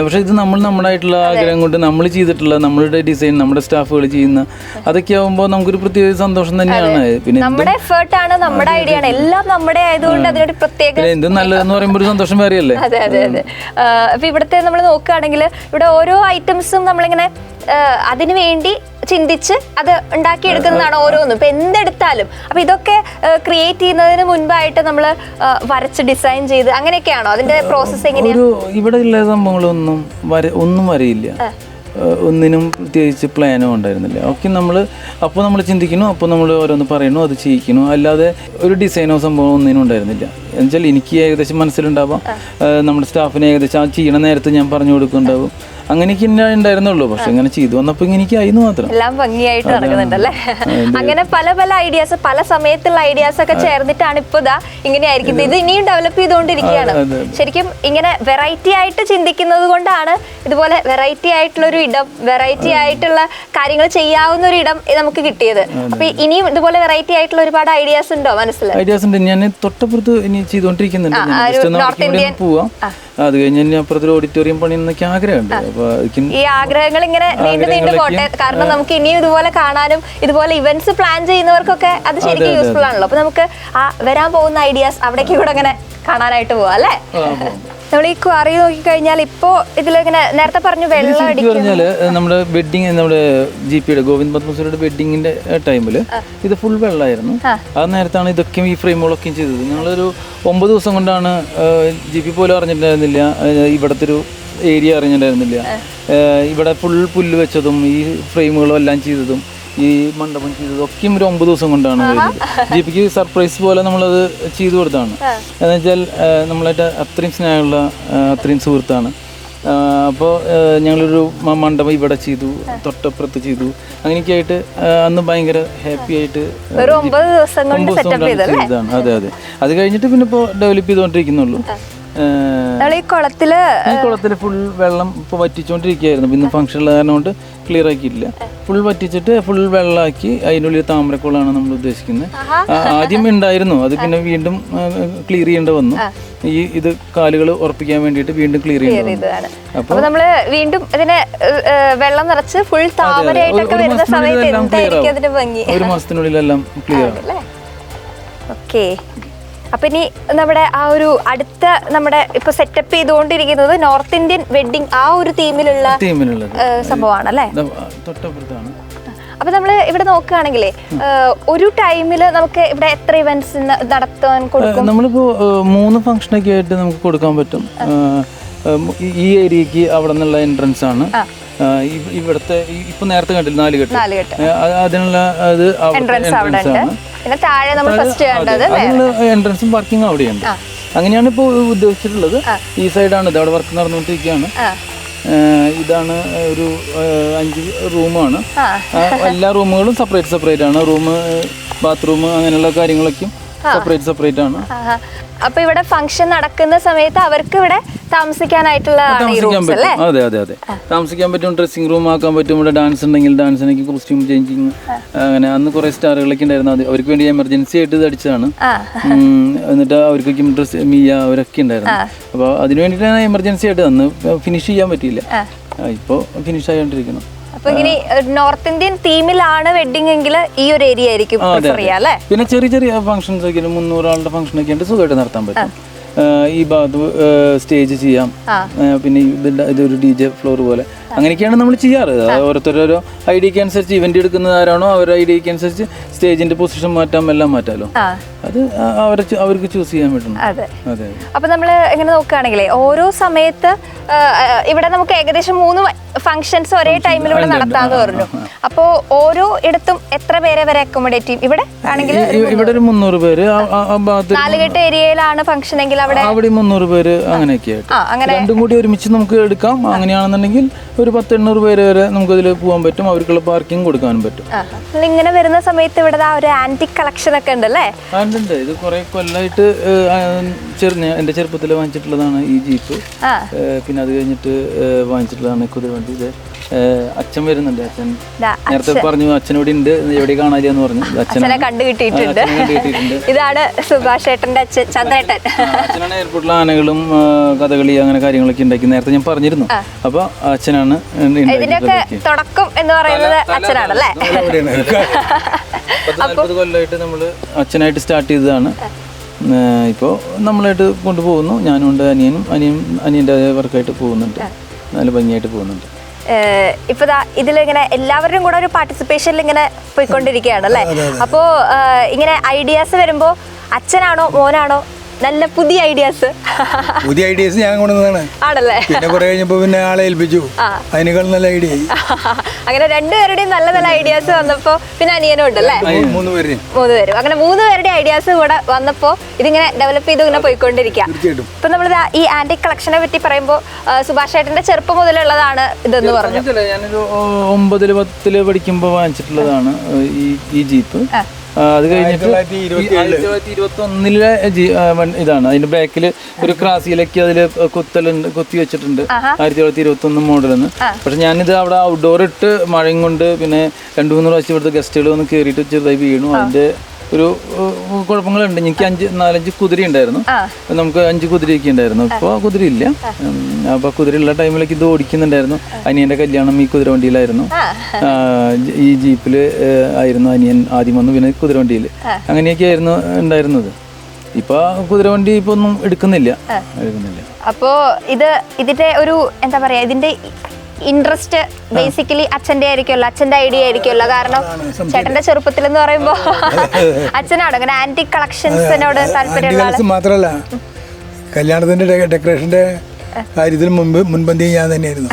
B: പക്ഷെ ഇത് നമ്മുടേതായിട്ടുള്ള ആഗ്രഹം കൊണ്ട് നമ്മൾ ചെയ്തിട്ടുള്ള നമ്മളുടെ ഡിസൈൻ, നമ്മുടെ സ്റ്റാഫുകൾ ചെയ്യുന്ന അതൊക്കെ ആകുമ്പോൾ നമുക്കൊരു പ്രത്യേക സന്തോഷം തന്നെയാണ്. പിന്നെ
A: നമ്മുടെ എഫേർട്ട് ആണ്, നമ്മുടെ ഐഡിയ ആണ്, എല്ലാം നമ്മുടെ ആയതുകൊണ്ട് അതിനൊരു പ്രത്യേക
B: എന്ത് നല്ലതെന്ന് പറയുമ്പോൾ ഒരു സന്തോഷം വേറെയല്ലേ.
A: അതെ അതെ അതെ. അപ്പൊ ഇവിടുത്തെ നമ്മൾ നോക്കുകയാണെങ്കിൽ ഇവിടെ ഓരോ ഐറ്റംസും നമ്മളിങ്ങനെ അതിനു വേണ്ടി ചിന്തിച്ച് അത് ഉണ്ടാക്കിയെടുക്കുന്നതാണ് ഓരോന്നും. ഇപ്പൊ എന്തെടുത്താലും അപ്പൊ ഇതൊക്കെ ക്രിയേറ്റ് ചെയ്യുന്നതിന് മുൻപായിട്ട് നമ്മൾ വരച്ച് ഡിസൈൻ ചെയ്ത് അങ്ങനെയൊക്കെയാണോ അതിന്റെ പ്രോസസ് എങ്ങനെയാണ്?
B: ഇവിടെ ഉള്ള സംഭവങ്ങളൊന്നും ഒന്നും വരയില്ല, ഒന്നിനും പ്രത്യേകിച്ച് പ്ലാനോ ഉണ്ടായിരുന്നില്ല. ഒക്കെ അപ്പോൾ നമ്മൾ ചിന്തിക്കുന്നു, അപ്പോൾ നമ്മൾ ഓരോന്ന് പറയുന്നു, അത് ചെയ്യിക്കുന്നു. അല്ലാതെ ഒരു ഡിസൈനോ സംഭവം ഒന്നിനും ഉണ്ടായിരുന്നില്ല. എന്നുവെച്ചാൽ എനിക്ക് ഏകദേശം മനസ്സിലുണ്ടാവാം, നമ്മുടെ സ്റ്റാഫിന് ഏകദേശം ആ ചെയ്യണ നേരത്ത് ഞാൻ പറഞ്ഞു കൊടുക്കുന്നുണ്ടാവും. അങ്ങനെയൊക്കെ ഉണ്ടായിരുന്നുള്ളൂ. പക്ഷെ ഇങ്ങനെ ചെയ്തു വന്നപ്പോൾ എനിക്ക് ആയിരുന്നു മാത്രം
A: എല്ലാം ഭംഗിയായിട്ട് നടക്കുന്നുണ്ടല്ലേ. അങ്ങനെ പല പല ഐഡിയാസ്, പല സമയത്തുള്ള ഐഡിയാസ് ഒക്കെ ചേർന്നിട്ടാണ് ഇപ്പൊ ഇതാ ഇങ്ങനെ ആയിരിക്കുന്നത്. ഇത് ഇനിയും ഡെവലപ്പ് ചെയ്തുകൊണ്ടിരിക്കുകയാണ്. ശരിക്കും ഇങ്ങനെ വെറൈറ്റി ആയിട്ട് ചിന്തിക്കുന്നത് കൊണ്ടാണ് ഇതുപോലെ വെറൈറ്റി ആയിട്ടുള്ള ഒരു ഇടം, വെറൈറ്റി ആയിട്ടുള്ള കാര്യങ്ങൾ ചെയ്യാവുന്ന ഒരു ഇടം നമുക്ക് കിട്ടിയത്. അപ്പൊ ഇനിയും ഇതുപോലെ വെറൈറ്റി ആയിട്ടുള്ള ഒരുപാട് ഐഡിയാസ് ഉണ്ടോ മനസ്സിൽ?
B: ഐഡിയാസ് ഉണ്ട്. ഞാൻ തൊട്ടപ്പുറത്ത് ഇനി ചെയ്തുകൊണ്ടിരിക്കുന്നുണ്ട്. പോവാം. അത് കഴിഞ്ഞ് അപ്പുറത്തൊരു ഓഡിറ്റോറിയം പണിയെന്നൊക്കെ ആഗ്രഹമുണ്ട്.
A: ഈ ആഗ്രഹങ്ങൾ ഇങ്ങനെ നീണ്ടു നീണ്ടു പോട്ടെ. കാരണം നമുക്ക് ഇനിയും ഇതുപോലെ കാണാനും ഇതുപോലെ ഇവന്റ്സ് പ്ലാൻ ചെയ്യുന്നവർക്കൊക്കെ അത് ശരിക്കും യൂസ്ഫുൾ ആണല്ലോ. അപ്പൊ നമുക്ക് ആ വരാൻ പോകുന്ന ഐഡിയാസ് അവിടേക്ക് കൂടെ അങ്ങനെ കാണാനായിട്ട് പോവാം അല്ലേ. നമ്മൾ ഈ ക്വാറി നോക്കിക്കഴിഞ്ഞാൽ ഇപ്പോ ഇതിലിങ്ങനെ നേരത്തെ പറഞ്ഞു വെള്ളം
B: പറഞ്ഞാല് നമ്മുടെ വെഡിങ്, നമ്മുടെ GP ഗോവിന്ദ് പത്മശ്വരയുടെ വെഡിങ്ങിന്റെ ടൈമില് ഇത് ഫുൾ വെള്ളമായിരുന്നു. ആ നേരത്താണ് ഇതൊക്കെ ഈ ഫ്രെയിമുകളൊക്കെ ചെയ്തത്. ഞങ്ങളൊരു 9 ദിവസം കൊണ്ടാണ് GP പോലും അറിഞ്ഞിട്ടുണ്ടായിരുന്നില്ല, ഇവിടത്തെ ഒരു ഏരിയ അറിഞ്ഞിട്ടുണ്ടായിരുന്നില്ല. ഇവിടെ ഫുൾ പുല്ല് വെച്ചതും ഈ ഫ്രെയിമുകളും എല്ലാം ചെയ്തതും ഈ മണ്ഡപം ചെയ്തതും ഒക്കെ ഒരു 9 ദിവസം കൊണ്ടാണ് വരുന്നത്. GPക്ക് സർപ്രൈസ് പോലെ നമ്മളത് ചെയ്തു കൊടുത്താണ്. എന്ന് വെച്ചാൽ നമ്മളായിട്ട് അത്രയും സ്നേഹമുള്ള അത്രയും സുഹൃത്താണ്. അപ്പോൾ ഞങ്ങളൊരു മണ്ഡപം ഇവിടെ ചെയ്തു, തൊട്ടപ്പുറത്ത് ചെയ്തു. അങ്ങനെയൊക്കെ ആയിട്ട് അന്ന് ഭയങ്കര ഹാപ്പി ആയിട്ട്
A: 9 ദിവസം കൊണ്ട്
B: ചെയ്തതാണ്. അതെ അതെ. അത് കഴിഞ്ഞിട്ട് പിന്നെ ഇപ്പോൾ ഡെവലപ്പ് ചെയ്തുകൊണ്ടിരിക്കുന്നുള്ളൂ.
A: ഈ കുളത്തില്
B: ഫുൾ വെള്ളം ഇപ്പോൾ വറ്റിച്ചുകൊണ്ടിരിക്കുകയായിരുന്നു. പിന്നെ ഫംഗ്ഷനുള്ള കാരണം കൊണ്ട് ക്ലിയർ ആക്കിയിട്ടില്ല. ഫുൾ വറ്റിച്ചിട്ട് ഫുൾ വെള്ളമാക്കി അതിനുള്ളിൽ താമരക്കുളമാണ് നമ്മൾ ഉദ്ദേശിക്കുന്നത്. ആദ്യം ഉണ്ടായിരുന്നു, അത് പിന്നെ വീണ്ടും ക്ലിയർ ചെയ്യേണ്ടി വന്നു. ഇത് കാലുകൾ ഉറപ്പിക്കാൻ വേണ്ടിയിട്ട് വീണ്ടും ക്ലിയർ ചെയ്യേണ്ടതാണ്.
A: അപ്പൊ നമ്മള് വീണ്ടും ഇതിനെ വെള്ളം നിറച്ച് ഫുൾ താമരയായിട്ടൊക്കെ വരുന്ന സമയത്ത് എന്തായിരിക്കും അതിന്റെ ഭംഗി?
B: 1 മാസത്തിനുള്ളിലെല്ലാം ക്ലിയർ ആണ്.
A: ഓക്കെ. അപ്പൊ ഇനി നമ്മുടെ ആ ഒരു അടുത്ത നമ്മുടെ ഇപ്പൊ സെറ്റപ്പ് ചെയ്തുകൊണ്ടിരിക്കുന്നത് നോർത്ത് ഇന്ത്യൻ വെഡിങ് ആ ഒരു തീമിലുള്ള സംഭവമാണ് അല്ലേ.
B: തൊട്ടപ്പുറത്താണ്.
A: അപ്പൊ നമ്മൾ ഇവിടെ നോക്കുകയാണെങ്കിലേ ഒരു ടൈമിൽ നമുക്ക് ഇവിടെ എത്ര ഇവന്റ്സ് നടത്താൻ കൊടുക്കും?
B: നമ്മളിപ്പോ 3 ഫംഗ്ഷനൊക്കെ ആയിട്ട് നമുക്ക് കൊടുക്കാൻ പറ്റും. ഈ ഏരിയക്ക് അവിടെ നിന്നുള്ള എൻട്രൻസ് ആണ്. ഇവിടുത്തെ ഇപ്പൊ നേരത്തെ കണ്ടില്ല 4 കെട്ട്, അതിനുള്ള എൻട്രൻസ് ആണ്. അതിനുള്ള എൻട്രൻസും പാർക്കിങ്ങും അവിടെയുണ്ട്. അങ്ങനെയാണ് ഇപ്പോൾ ഉദ്ദേശിച്ചിട്ടുള്ളത്. ഈ സൈഡാണ് ഇത്, അവിടെ വർക്ക് നടന്നുകൊണ്ടിരിക്കുകയാണ്. ഇതാണ് ഒരു 5 റൂമാണ്. എല്ലാ റൂമുകളും സെപ്പറേറ്റ് ആണ്. റൂം, ബാത്റൂം അങ്ങനെയുള്ള കാര്യങ്ങളൊക്കെ സെപ്പറേറ്റ് ആണ്.
A: അപ്പൊ ഇവിടെ ഫംഗ്ഷൻ നടക്കുന്ന സമയത്ത് അവർക്ക് ഇവിടെ താമസിക്കാൻ പറ്റും.
B: അതെ താമസിക്കാൻ പറ്റും. ഡ്രസ്സിംഗ് റൂം ആക്കാൻ പറ്റും. ഇവിടെ ഡാൻസ് ഉണ്ടെങ്കിൽ ഡാൻസിനൊക്കെ കോസ്റ്റ്യൂം ചേഞ്ചിങ് അങ്ങനെ. അന്ന് കുറെ സ്റ്റാറുകളൊക്കെ ഉണ്ടായിരുന്നു. അത് അവർക്ക് വേണ്ടി എമർജൻസി ആയിട്ട് ഇത് അടിച്ചതാണ്. എന്നിട്ട് അവർക്കൊക്കെ ഡ്രസ് മിയ അവരൊക്കെ ഉണ്ടായിരുന്നു. അപ്പോൾ അതിന് വേണ്ടിയിട്ടാണ് എമർജൻസി ആയിട്ട് അന്ന് ഫിനിഷ് ചെയ്യാൻ പറ്റിയില്ല. ഇപ്പോൾ ഫിനിഷ് ആയിക്കൊണ്ടിരിക്കണം.
A: അപ്പൊ ഇങ്ങനെ നോർത്ത് ഇന്ത്യൻ തീമിലാണ് വെഡിങ് എങ്കിൽ ഈ ഒരു ഏരിയ ആയിരിക്കും പ്രിഫർ ചെയ്യാം അല്ലേ?
B: പിന്നെ ചെറിയ ഫംഗ്ഷൻസ് ഒക്കെ 300 ആളുടെ ഫംഗ്ഷൻ ഒക്കെ ഉണ്ട്, സുഖമായിട്ട് നടത്താൻ പറ്റും. ഈ ഭാഗത്ത് സ്റ്റേജ് ചെയ്യാം. പിന്നെ ഇതൊരു DJ ഫ്ലോർ പോലെ അങ്ങനെയൊക്കെയാണ് നമ്മൾ ചെയ്യാറ്. ഓരോരുത്തരോരോ ഐഡിയക്ക് അനുസരിച്ച് ഇവന്റ് എടുക്കുന്നത് ആരാണോ അവരുടെ ഐഡിയക്ക് അനുസരിച്ച് സ്റ്റേജിന്റെ പൊസിഷൻ മാറ്റാം, എല്ലാം മാറ്റാലോ. അത് അവർക്ക് ചൂസ് ചെയ്യാൻ പറ്റും.
A: അതെ. അപ്പൊ നമ്മള് എങ്ങനെ നോക്കുകയാണെങ്കിലേ ഓരോ സമയത്ത് ഇവിടെ നമുക്ക് ഏകദേശം 3 ഫംഗ്ഷൻസ് ഒരേ ടൈമിൽ ഇവിടെ നടത്താന്ന് പറഞ്ഞു. അപ്പോ ഓരോ ഇടത്തും എത്ര പേരെ വരെ അക്കോമഡേറ്റ് ചെയ്യും? ഇവിടെ ആണെങ്കിൽ
B: ഇവിടെ ഒരു 300 പേര്.
A: 4 കെട്ട് ഏരിയയിലാണ് ഫംഗ്ഷൻ എങ്കിൽ അവിടെ
B: 300 പേര് അങ്ങനെയൊക്കെ ആയിട്ട് രണ്ടും കൂടി ഒരുമിച്ച് നമുക്ക് എടുക്കാം. അങ്ങനെയാണെന്നുണ്ടെങ്കിൽ ഒരു 10-800 പേര് വരെ നമുക്ക് അതിൽ പോകാൻ പറ്റും. അവർക്കുള്ള പാർക്കിംഗ് കൊടുക്കാനും പറ്റും.
A: ഇങ്ങനെ വരുന്ന സമയത്ത് ഇവിടെ ഒരു ആന്റിക് കളക്ഷൻ ഒക്കെ ഉണ്ടല്ലേ?
B: ഉണ്ട്. ഇത് കുറെ കൊല്ലമായിട്ട് എന്റെ ചെറുപ്പത്തിൽ വാങ്ങിച്ചിട്ടുള്ളതാണ് ഈ ജീപ്പ്. പിന്നെ അത് കഴിഞ്ഞിട്ട് വാങ്ങിച്ചിട്ടുള്ളതാണ് കുതിരവണ്ടി. ഇത് അച്ഛൻ വരുന്നുണ്ട്. അച്ഛൻ നേരത്തെ പറഞ്ഞു അച്ഛനോട് ഉണ്ട്, എവിടെ കാണാതെന്ന് പറഞ്ഞു.
A: അച്ഛനെ കണ്ടുകിട്ടിയിട്ടുണ്ട്. ഇതാണ് സുഭാഷ് ഏട്ടന്റെ അച്ഛൻ, ചന്ദ്രേട്ടൻ.
B: അച്ഛനാണ് എയർപോർട്ടിൽ ആനകളും കഥകളി അങ്ങനെ കാര്യങ്ങളൊക്കെ ഉണ്ടാക്കി. നേരത്തെ ഞാൻ പറഞ്ഞിരുന്നു. അപ്പൊ അച്ഛനാണ്
A: ഇതിന്റെയൊക്കെ തുടക്കം എന്ന് പറയുന്നത് അച്ഛനാണല്ലേ?
B: 40 കൊല്ലമായിട്ട് നമ്മള് അച്ഛനായിട്ട് സ്റ്റാർട്ട് ചെയ്തതാണ്. ഇപ്പോൾ നമ്മളായിട്ട് കൊണ്ടുപോകുന്നു. ഞാനും ഉണ്ട്, അനിയൻ്റെ വർക്കായിട്ട് പോകുന്നുണ്ട്. നല്ല ഭംഗിയായിട്ട് പോകുന്നുണ്ട്.
A: ഇപ്പൊ ഇതിലിങ്ങനെ എല്ലാവരും കൂടെ ഒരു പാർട്ടിസിപ്പേഷനിൽ ഇങ്ങനെ പോയിക്കൊണ്ടിരിക്കുകയാണ് അല്ലേ? അപ്പോ ഇങ്ങനെ ഐഡിയാസ് വരുമ്പോ അച്ഛനാണോ മോനാണോ നല്ല പുതിയ ഐഡിയാസ്
F: ഞാൻ കൊണ്ടുവന്നതാണ്
A: ആണല്ലേ?
F: പിന്നെ കുറെ കഴിഞ്ഞപ്പോ പിന്നെ ആളെ ഏൽപ്പിച്ചു. അതിനേക്കാൾ നല്ല ഐഡിയ
A: അങ്ങനെ 2 പേരുടെയും നല്ല നല്ല ഐഡിയാസ് വന്നപ്പോ പിന്നെ അനിയനും ഉണ്ടല്ലേ?
F: 3 പേരും
A: അങ്ങനെ 3 പേരുടെ ഐഡിയാസ് കൂടെ വന്നപ്പോ ഇതിങ്ങനെ ഡെവലപ്പ് ചെയ്ത് ഇങ്ങനെ പോയിക്കൊണ്ടിരിക്കുക. ഇപ്പൊ നമ്മൾ ഈ ആന്റിക് കളക്ഷനെ പറ്റി പറയുമ്പോ സുഭാഷ് ഏട്ടന്റെ ചെറുപ്പം മുതലുള്ളതാണ് ഇതെന്ന് പറഞ്ഞു.
B: ഞാനൊരു 9-10 പഠിക്കുമ്പോ വാങ്ങിച്ചിട്ടുള്ളതാണ് ഈ ജീപ്പ്. അത് കഴിഞ്ഞിട്ട് 1921 ഇതാണ്. അതിന്റെ ബാക്കിൽ ഒരു ക്രാസിയിലൊക്കെ അതിൽ കൊത്തി വെച്ചിട്ടുണ്ട്. 1921 മോഡലെന്ന്. പക്ഷെ ഞാനിത് അവിടെ ഔട്ട്ഡോർ ഇട്ട് മഴയും കൊണ്ട് പിന്നെ 2-3 പ്രാവശ്യം ഇവിടുത്തെ ഗസ്റ്റുകൾ വന്ന് കയറിയിട്ട് ചെറുതായി വീണു. അതിന്റെ ഒരു കുഴപ്പങ്ങളുണ്ട്. എനിക്ക് 4-5 കുതിര ഉണ്ടായിരുന്നു. നമുക്ക് 5 കുതിരയൊക്കെ ഉണ്ടായിരുന്നു. ഇപ്പോൾ കുതിരയില്ല. അപ്പൊ കുതിരയുള്ള ടൈമിലേക്ക് ഇത് ഓടിക്കുന്നുണ്ടായിരുന്നു. അനിയന്റെ കല്യാണം ഈ കുതിരവണ്ടിയിലായിരുന്നു. ഈ ജീപ്പിൽ ആയിരുന്നു അനിയൻ ആദ്യം വന്നു, പിന്നെ കുതിരവണ്ടിയിൽ. അങ്ങനെയൊക്കെ ആയിരുന്നു ഉണ്ടായിരുന്നത്. ഇപ്പൊ കുതിരവണ്ടി ഇപ്പൊ ഒന്നും എടുക്കുന്നില്ല.
A: അപ്പോ ഇതിന്റെ ഒരു എന്താ പറയാ, ഇതിന്റെ ഇൻട്രസ്റ്റ് ബേസിക്കലി അച്ഛന്റെ ആയിരിക്കുമല്ലോ, അച്ഛന്റെ ഐഡിയ ആയിരിക്കുമല്ലോ. കാരണം ചേട്ടന്റെ ചെറുപ്പത്തിൽ എന്ന് പറയുമ്പോ അച്ഛനാണ് അങ്ങനെ ആന്റിക് കളക്ഷൻസിനോട് താല്പര്യമുള്ള.
F: മാത്രല്ല കല്യാണത്തിന്റെ ഡെക്കറേഷന്റെ കാര്യത്തിൽ മുൻപന്തി ഞാൻ തന്നെയായിരുന്നു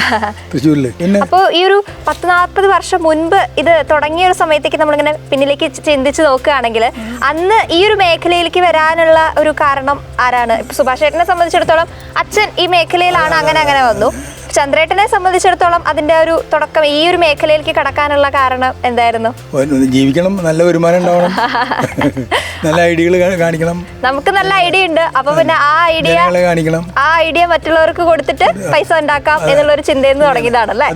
F: തൃശ്ശൂരിൽ.
A: അപ്പോ ഈ ഒരു 10-40 വർഷം മുൻപ് ഇത് തുടങ്ങിയ ഒരു സമയത്തേക്ക് നമ്മളിങ്ങനെ പിന്നിലേക്ക് ചിന്തിച്ച് നോക്കുകയാണെങ്കിൽ അന്ന് ഈ ഒരു മേഖലയിലേക്ക് വരാനുള്ള ഒരു കാരണം ആരാണ്? ഇപ്പൊ സുഭാഷ് ചേട്ടനെ സംബന്ധിച്ചിടത്തോളം അച്ഛൻ ഈ മേഖലയിലാണ്, അങ്ങനെ വന്നു. ചന്ദ്രേട്ടനെ സംബന്ധിച്ചിടത്തോളം അതിന്റെ ഒരു തുടക്കം ഈ ഒരു മേഖലയിലേക്ക് കടക്കാനുള്ള കാരണം എന്തായിരുന്നു?
F: ജീവിക്കണം, നല്ല വരുമാനം ഉണ്ടാവണം, നല്ല ഐഡിയകൾ കാണിക്കണം.
A: നമുക്ക് നല്ല ഐഡിയ ഉണ്ട്. അപ്പൊ പിന്നെ ആ ഐഡിയ മറ്റുള്ളവർക്ക് കൊടുത്തിട്ട് പൈസ ഉണ്ടാക്കാം എന്നുള്ള ഒരു ചിന്തയിൽ നിന്ന് തുടങ്ങിയതാണല്ലേ?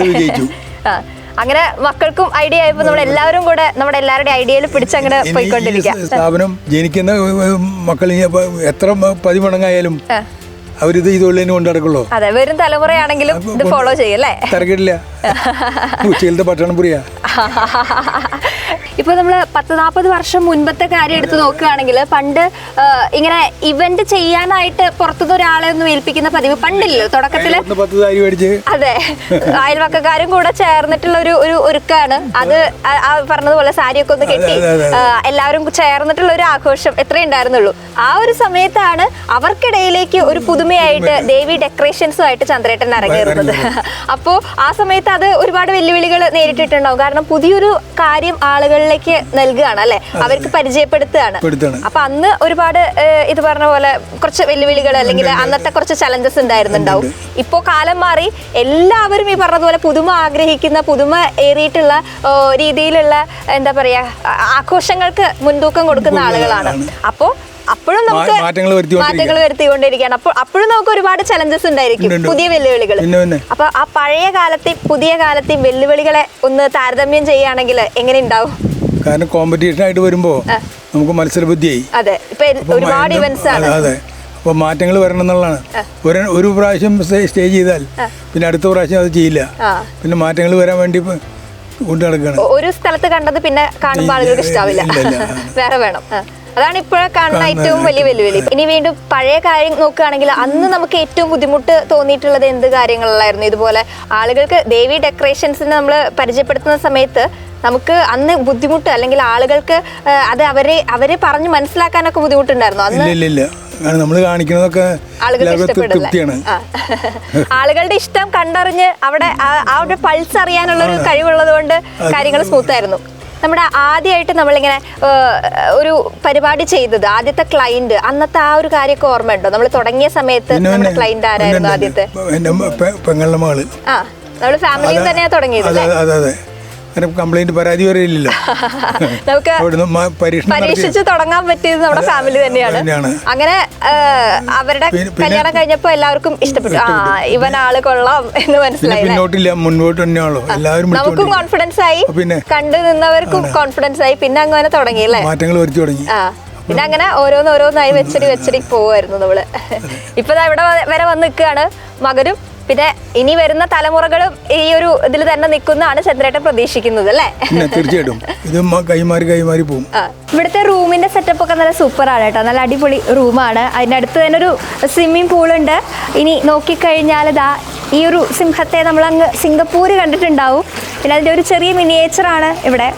A: അങ്ങനെ മക്കൾക്കും ഐഡിയ ആയപ്പോ നമ്മൾ എല്ലാവരും കൂടെ നമ്മുടെ എല്ലാവരുടെയും ഐഡിയയിൽ പിടിച്ചങ്ങനെ പോയിക്കൊണ്ടിരിക്കുക.
F: സ്ഥാപനം ജനിക്കുന്ന മക്കൾ എത്ര 10 മടങ്ങായാലും അവരിത് ഇതുള്ളതിന് കൊണ്ട് നടക്കുള്ളൂ.
A: അതെ, വരും തലമുറയാണെങ്കിലും ഇത് ഫോളോ ചെയ്യല്ലേ?
F: തിരക്കിടില്ല. ഉച്ചയിലത്തെ ഭക്ഷണം പുരിയാ.
A: ഇപ്പൊ നമ്മള് 10-40 വർഷം മുൻപത്തെ കാര്യം എടുത്ത് നോക്കുകയാണെങ്കിൽ പണ്ട് ഇങ്ങനെ ഇവന്റ് ചെയ്യാനായിട്ട് പുറത്തുനിന്ന് ഒരാളെ ഒന്നും ഏൽപ്പിക്കുന്ന പതിവ് പണ്ടില്ലല്ലോ. തുടക്കത്തില്
F: 10 സാരി മേടിച്ച്
A: അതെ, അയൽവക്കക്കാരും കൂടെ ചേർന്നിട്ടുള്ള ഒരു ഒരുക്കാണ് അത്. പറഞ്ഞതുപോലെ സാരിയൊക്കെ ഒന്ന് കെട്ടി എല്ലാവരും ചേർന്നിട്ടുള്ള ഒരു ആഘോഷം എത്രേ ഉണ്ടായിരുന്നുള്ളൂ. ആ ഒരു സമയത്താണ് അവർക്കിടയിലേക്ക് ഒരു പുതുമയായിട്ട് ദേവി ഡെക്കറേഷൻസുമായിട്ട് ചന്ദ്രേട്ടൻ ഇറങ്ങിയിരുന്നത്. അപ്പോ ആ സമയത്ത് അത് ഒരുപാട് വെല്ലുവിളികൾ നേരിട്ടിട്ടുണ്ടാവും. കാരണം പുതിയൊരു കാര്യം ആളുകളിലേക്ക് നൽകുകയാണ് അല്ലെ, അവർക്ക് പരിചയപ്പെടുത്തുകയാണ്. അപ്പൊ അന്ന് ഒരുപാട് ഇത് പറഞ്ഞ പോലെ കുറച്ച് വെല്ലുവിളികൾ അല്ലെങ്കിൽ അന്നത്തെ കുറച്ച് ചലഞ്ചസ് ഉണ്ടായിരുന്നുണ്ടാവും. ഇപ്പോ കാലം മാറി, എല്ലാവരും ഈ പറഞ്ഞതുപോലെ പുതുമ ആഗ്രഹിക്കുന്ന, പുതുമ ഏറിയിട്ടുള്ള രീതിയിലുള്ള എന്താ പറയാ ആഘോഷങ്ങൾക്ക് മുൻതൂക്കം കൊടുക്കുന്ന ആളുകളാണ്. അപ്പോ അപ്പോഴും നമുക്ക് മാറ്റങ്ങൾ വരുത്തിക്കൊണ്ടിരിക്കുകയാണ്. അപ്പോഴും നമുക്ക് ഒരുപാട് ചലഞ്ചസ് ഉണ്ടായിരിക്കും, പുതിയ വെല്ലുവിളികൾ. അപ്പൊ ആ പഴയ കാലത്തെയും പുതിയ കാലത്തെയും വെല്ലുവിളികളെ ഒന്ന് താരതമ്യം ചെയ്യുകയാണെങ്കിൽ എങ്ങനെ ഉണ്ടാവും?
F: കാരണം കോമ്പറ്റീഷൻ ആയിട്ട് വരുമ്പോ നമുക്ക് മത്സരബുദ്ധിയായി.
A: അതെ, ഇപ്പൊ ഒരുപാട് ഇവന്റ്സ് ആണ്.
F: അതെ, അപ്പൊ മാറ്റങ്ങൾ വരണം എന്നുള്ളതാണ്. ഒരു പ്രാവശ്യം സ്റ്റേ ചെയ്താൽ പിന്നെ അടുത്ത പ്രാവശ്യം അത് ചെയ്യില്ല. പിന്നെ മാറ്റങ്ങൾ വരാൻ വേണ്ടി കൊണ്ട് നടക്കുകയാണ്.
A: ഒരു സ്ഥലത്ത് കണ്ടത് പിന്നെ കാണുമ്പോൾ ആളുകൾക്ക് ഇഷ്ടാവില്ല, വേറെ വേണം. അതാണ് ഇപ്പോഴെ കാണുന്ന ഏറ്റവും വലിയ വെല്ലുവിളി. ഇനി വീണ്ടും പഴയ കാര്യം നോക്കുകയാണെങ്കിൽ അന്ന് നമുക്ക് ഏറ്റവും ബുദ്ധിമുട്ട് തോന്നിയിട്ടുള്ളത് എന്ത് കാര്യങ്ങളിലായിരുന്നു? ഇതുപോലെ ആളുകൾക്ക് ദേവി ഡെക്കറേഷൻസിനെ നമ്മൾ പരിചയപ്പെടുത്തുന്ന സമയത്ത് നമുക്ക് അന്ന് ബുദ്ധിമുട്ട് അല്ലെങ്കിൽ ആളുകൾക്ക് അത് അവരെ പറഞ്ഞ് മനസ്സിലാക്കാനൊക്കെ ബുദ്ധിമുട്ടുണ്ടായിരുന്നു അന്ന്.
F: നമ്മൾ കാണിക്കുന്നതൊക്കെ
A: ആളുകളുടെ ഇഷ്ടം കണ്ടറിഞ്ഞ് അവിടെ ആ ഒരു പൾസ് അറിയാനുള്ള ഒരു കഴിവുള്ളത് കൊണ്ട് കാര്യങ്ങൾ സ്മൂത്ത് ആയിരുന്നു. നമ്മുടെ ആദ്യമായിട്ട് നമ്മളിങ്ങനെ ഒരു പരിപാടി ചെയ്തത്, ആദ്യത്തെ ക്ലൈന്റ്, അന്നത്തെ ആ ഒരു കാര്യമൊക്കെ ഓർമ്മയുണ്ടോ? നമ്മൾ തുടങ്ങിയ സമയത്ത് നമ്മുടെ ക്ലൈന്റ് ആരായിരുന്നു ആദ്യത്തെ? നമ്മള് ഫാമിലിയിൽ തന്നെയാ തുടങ്ങിയത്.
F: കംപ്ലൈന്റ് പരാതി വരെ ഇല്ലല്ലോ.
A: നമുക്ക് പരീക്ഷിച്ച് തുടങ്ങാൻ പറ്റിയത് നമ്മുടെ ഫാമിലി തന്നെയാണ്. അങ്ങനെ അവരുടെ കല്യാണം കഴിഞ്ഞപ്പോ എല്ലാവർക്കും ഇഷ്ടപ്പെട്ടു. ഇവൻ ആള് കൊള്ളാം എന്ന് മനസ്സിലായി.
F: മുന്നോട്ട് തന്നെയാണല്ലോ എല്ലാവരും.
A: നമുക്കും കോൺഫിഡൻസ് ആയി, കണ്ടു നിന്നവർക്കും കോൺഫിഡൻസ് ആയി. പിന്നെ അങ്ങനെ തുടങ്ങി അല്ലേ,
F: മാറ്റങ്ങൾ വരുത്തി തുടങ്ങി.
A: പിന്നെ അങ്ങനെ ഓരോന്നായി വെച്ചടി പോവായിരുന്നു നമ്മള്. ഇപ്പൊ ഇവിടെ വരെ വന്ന് നിൽക്കുകയാണ് മകനും. പിന്നെ ഇനി വരുന്ന തലമുറകളും ഈ ഒരു ഇതിൽ തന്നെ നിൽക്കുന്നതാണ് ചന്ദ്രേട്ടൻ പ്രതീക്ഷിക്കുന്നത് അല്ലേ?
F: തീർച്ചയായിട്ടും ഇത് കൈമാറി പോകും.
A: ഇവിടുത്തെ റൂമിന്റെ സെറ്റപ്പ് ഒക്കെ നല്ല സൂപ്പർ ആണ് കേട്ടോ, നല്ല അടിപൊളി റൂമാണ്. അതിൻ്റെ അടുത്ത് തന്നെ ഒരു സ്വിമ്മിംഗ് പൂളുണ്ട്. ഇനി നോക്കിക്കഴിഞ്ഞാൽ ഇതാ ഈ ഒരു സിംഹത്തെ നമ്മളങ്ങ് സിംഗപ്പൂർ കണ്ടിട്ടുണ്ടാവും. പിന്നെ അതിൻ്റെ ഒരു ചെറിയ മിനിയേച്ചറാണ് ഇവിടെ.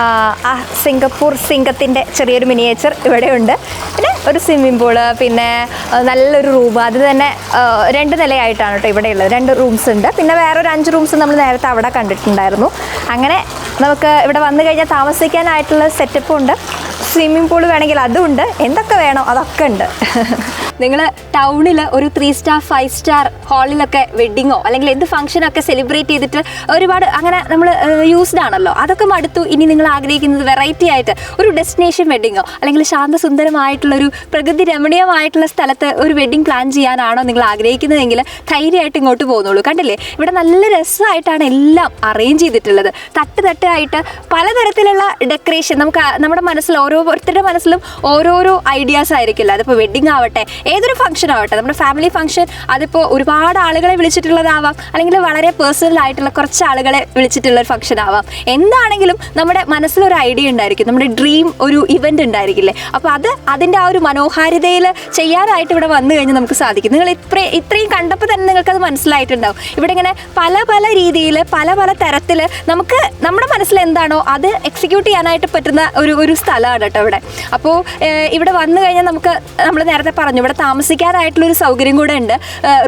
A: ആ സിംഗപ്പൂർ സിംഗത്തിൻ്റെ ചെറിയൊരു മിനിയേച്ചർ ഇവിടെ ഉണ്ട്. പിന്നെ ഒരു സ്വിമ്മിംഗ് പൂള്, പിന്നെ നല്ലൊരു റൂം. അത് തന്നെ 2 നിലയായിട്ടാണ് കേട്ടോ ഇവിടെ ഉള്ളത്. 2 റൂംസ് ഉണ്ട്. പിന്നെ വേറൊരു 5 റൂംസ് നമ്മൾ നേരത്തെ അവിടെ കണ്ടിട്ടുണ്ടായിരുന്നു. അങ്ങനെ നമുക്ക് ഇവിടെ വന്നു കഴിഞ്ഞാൽ താമസിക്കാനായിട്ടുള്ള സെറ്റപ്പും ഉണ്ട്. സ്വിമ്മിംഗ് പൂൾ വേണമെങ്കിൽ അതും ഉണ്ട്. എന്തൊക്കെ വേണോ അതൊക്കെ ഉണ്ട്. നിങ്ങൾ ടൗണിൽ ഒരു 3 സ്റ്റാർ 5 സ്റ്റാർ ഹാളിലൊക്കെ വെഡ്ഡിങ്ങോ അല്ലെങ്കിൽ എന്ത് ഫംഗ്ഷനൊക്കെ സെലിബ്രേറ്റ് ചെയ്തിട്ട് ഒരുപാട് അങ്ങനെ നമ്മൾ യൂസ്ഡ് ആണല്ലോ. അതൊക്കെ മടുത്തു. ഇനി നിങ്ങൾ ആഗ്രഹിക്കുന്നത് വെറൈറ്റി ആയിട്ട് ഒരു ഡെസ്റ്റിനേഷൻ വെഡ്ഡിങ്ങോ അല്ലെങ്കിൽ ശാന്തസുന്ദരമായിട്ടുള്ളൊരു പ്രകൃതി രമണീയമായിട്ടുള്ള സ്ഥലത്ത് ഒരു വെഡ്ഡിങ് പ്ലാൻ ചെയ്യാനാണോ നിങ്ങൾ ആഗ്രഹിക്കുന്നതെങ്കിൽ ധൈര്യമായിട്ട് ഇങ്ങോട്ട് പോകുന്നുള്ളൂ. കണ്ടില്ലേ, ഇവിടെ നല്ല രസമായിട്ടാണ് എല്ലാം അറേഞ്ച് ചെയ്തിട്ടുള്ളത്. തട്ടായിട്ട് പലതരത്തിലുള്ള ഡെക്കറേഷൻ. നമുക്ക് നമ്മുടെ മനസ്സിൽ ഓരോരുത്തരുടെ മനസ്സിലും ഓരോരോ ഐഡിയാസ് ആയിരിക്കില്ല. അതിപ്പോൾ വെഡ്ഡിങ് ആവട്ടെ, ഏതൊരു ഫംഗ്ഷൻ ആവട്ടെ, നമ്മുടെ ഫാമിലി ഫംഗ്ഷൻ, അതിപ്പോൾ ഒരുപാട് ആളുകളെ വിളിച്ചിട്ടുള്ളതാവാം, അല്ലെങ്കിൽ വളരെ പേഴ്സണൽ ആയിട്ടുള്ള കുറച്ച് ആളുകളെ വിളിച്ചിട്ടുള്ള ഒരു ഫംഗ്ഷൻ ആവാം. എന്താണെങ്കിലും നമ്മുടെ മനസ്സിലൊരു ഐഡിയ ഉണ്ടായിരിക്കും, നമ്മുടെ ഡ്രീം ഒരു ഇവന്റ് ഉണ്ടായിരിക്കില്ലേ. അപ്പോൾ അതിൻ്റെ ആ ഒരു മനോഹാരിതയിൽ ചെയ്യാനായിട്ട് ഇവിടെ വന്നു കഴിഞ്ഞാൽ നമുക്ക് സാധിക്കും. നിങ്ങൾ ഇത്രയും കണ്ടപ്പോൾ തന്നെ നിങ്ങൾക്കത് മനസ്സിലായിട്ടുണ്ടാവും. ഇവിടെ ഇങ്ങനെ പല രീതിയിൽ പല തരത്തിൽ നമുക്ക് നമ്മുടെ മനസ്സിൽ എന്താണോ അത് എക്സിക്യൂട്ട് ചെയ്യാനായിട്ട് പറ്റുന്ന ഒരു സ്ഥലമാണ് കേട്ടോ ഇവിടെ. അപ്പോൾ ഇവിടെ വന്നു കഴിഞ്ഞാൽ നമ്മൾ നേരത്തെ പറഞ്ഞു ഇവിടെ താമസിക്കാനായിട്ടുള്ളൊരു സൗകര്യം കൂടെ ഉണ്ട്,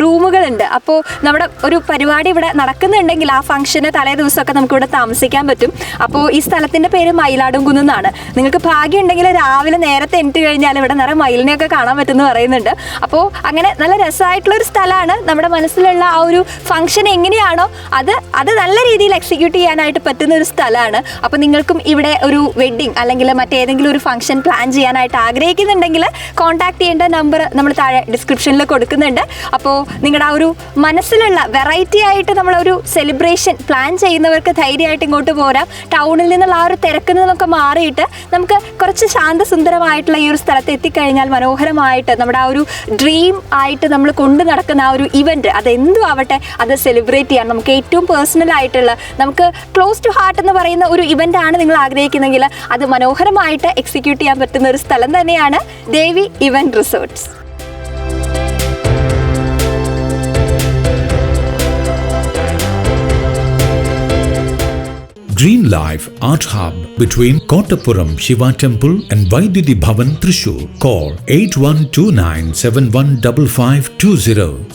A: റൂമുകളുണ്ട്. അപ്പോൾ നമ്മുടെ ഒരു പരിപാടി ഇവിടെ നടക്കുന്നുണ്ടെങ്കിൽ ആ ഫംഗ്ഷന് തലേ ദിവസമൊക്കെ നമുക്ക് ഇവിടെ താമസിക്കാൻ പറ്റും. അപ്പോൾ ഈ സ്ഥലത്തിൻ്റെ പേര് മയിലാടുംകുന്ന് എന്നാണ്. നിങ്ങൾക്ക് ഭാഗ്യം ഉണ്ടെങ്കിൽ രാവിലെ നേരത്തെ എണീറ്റ് കഴിഞ്ഞാൽ ഇവിടെ നിറയെ മയിലിനെയൊക്കെ കാണാൻ പറ്റുമെന്ന് പറയുന്നുണ്ട്. അപ്പോൾ അങ്ങനെ നല്ല രസമായിട്ടുള്ളൊരു സ്ഥലമാണ്. നമ്മുടെ മനസ്സിലുള്ള ആ ഒരു ഫംഗ്ഷൻ എങ്ങനെയാണോ അത് നല്ല രീതിയിൽ എക്സിക്യൂട്ട് ചെയ്യാനായിട്ട് പറ്റുന്ന ഒരു സ്ഥലമാണ്. അപ്പോൾ നിങ്ങൾക്കും ഇവിടെ ഒരു വെഡ്ഡിങ് അല്ലെങ്കിൽ മറ്റേതെങ്കിലും ഒരു ഫംഗ്ഷൻ പ്ലാൻ ചെയ്യാനായിട്ട് ആഗ്രഹിക്കുന്നുണ്ടെങ്കിൽ കോൺടാക്ട് ചെയ്യേണ്ട നമ്പർ നമ്മൾ താഴെ ഡിസ്ക്രിപ്ഷനിൽ കൊടുക്കുന്നുണ്ട്. അപ്പോൾ നിങ്ങളുടെ ആ ഒരു മനസ്സിലുള്ള വെറൈറ്റി ആയിട്ട് നമ്മളൊരു സെലിബ്രേഷൻ പ്ലാൻ ചെയ്യുന്നവർക്ക് ധൈര്യമായിട്ട് ഇങ്ങോട്ട് പോരാം. ടൗണിൽ നിന്നുള്ള ആ ഒരു തിരക്കിൽ നിന്നൊക്കെ മാറിയിട്ട് നമുക്ക് കുറച്ച് ശാന്തസുന്ദരമായിട്ടുള്ള ഈ ഒരു സ്ഥലത്ത് എത്തിക്കഴിഞ്ഞാൽ മനോഹരമായിട്ട് നമ്മുടെ ആ ഒരു ഡ്രീം ആയിട്ട് നമ്മൾ കൊണ്ടു നടക്കുന്ന ആ ഒരു ഇവൻറ്റ് അതെന്തും ആവട്ടെ അത് സെലിബ്രേറ്റ് ചെയ്യാൻ നമുക്ക് ഏറ്റവും പേഴ്സണൽ ആയിട്ടുള്ള നമുക്ക് ക്ലോസ് ടു ഹാർട്ട് എന്ന് പറയുന്ന ഒരു ഇവൻ്റ് ആണ് നിങ്ങൾ ആഗ്രഹിക്കുന്നെങ്കിൽ അത് മനോഹരമായിട്ട് എക്സിക്യൂട്ട് ചെയ്യാൻ പറ്റുന്ന ഒരു സ്ഥലം തന്നെയാണ് Devi event resorts.
G: Green Life Art Hub between Kottapuram Shiva Temple and Vaidudi Bhavan, Thrissur. Call 8129715520.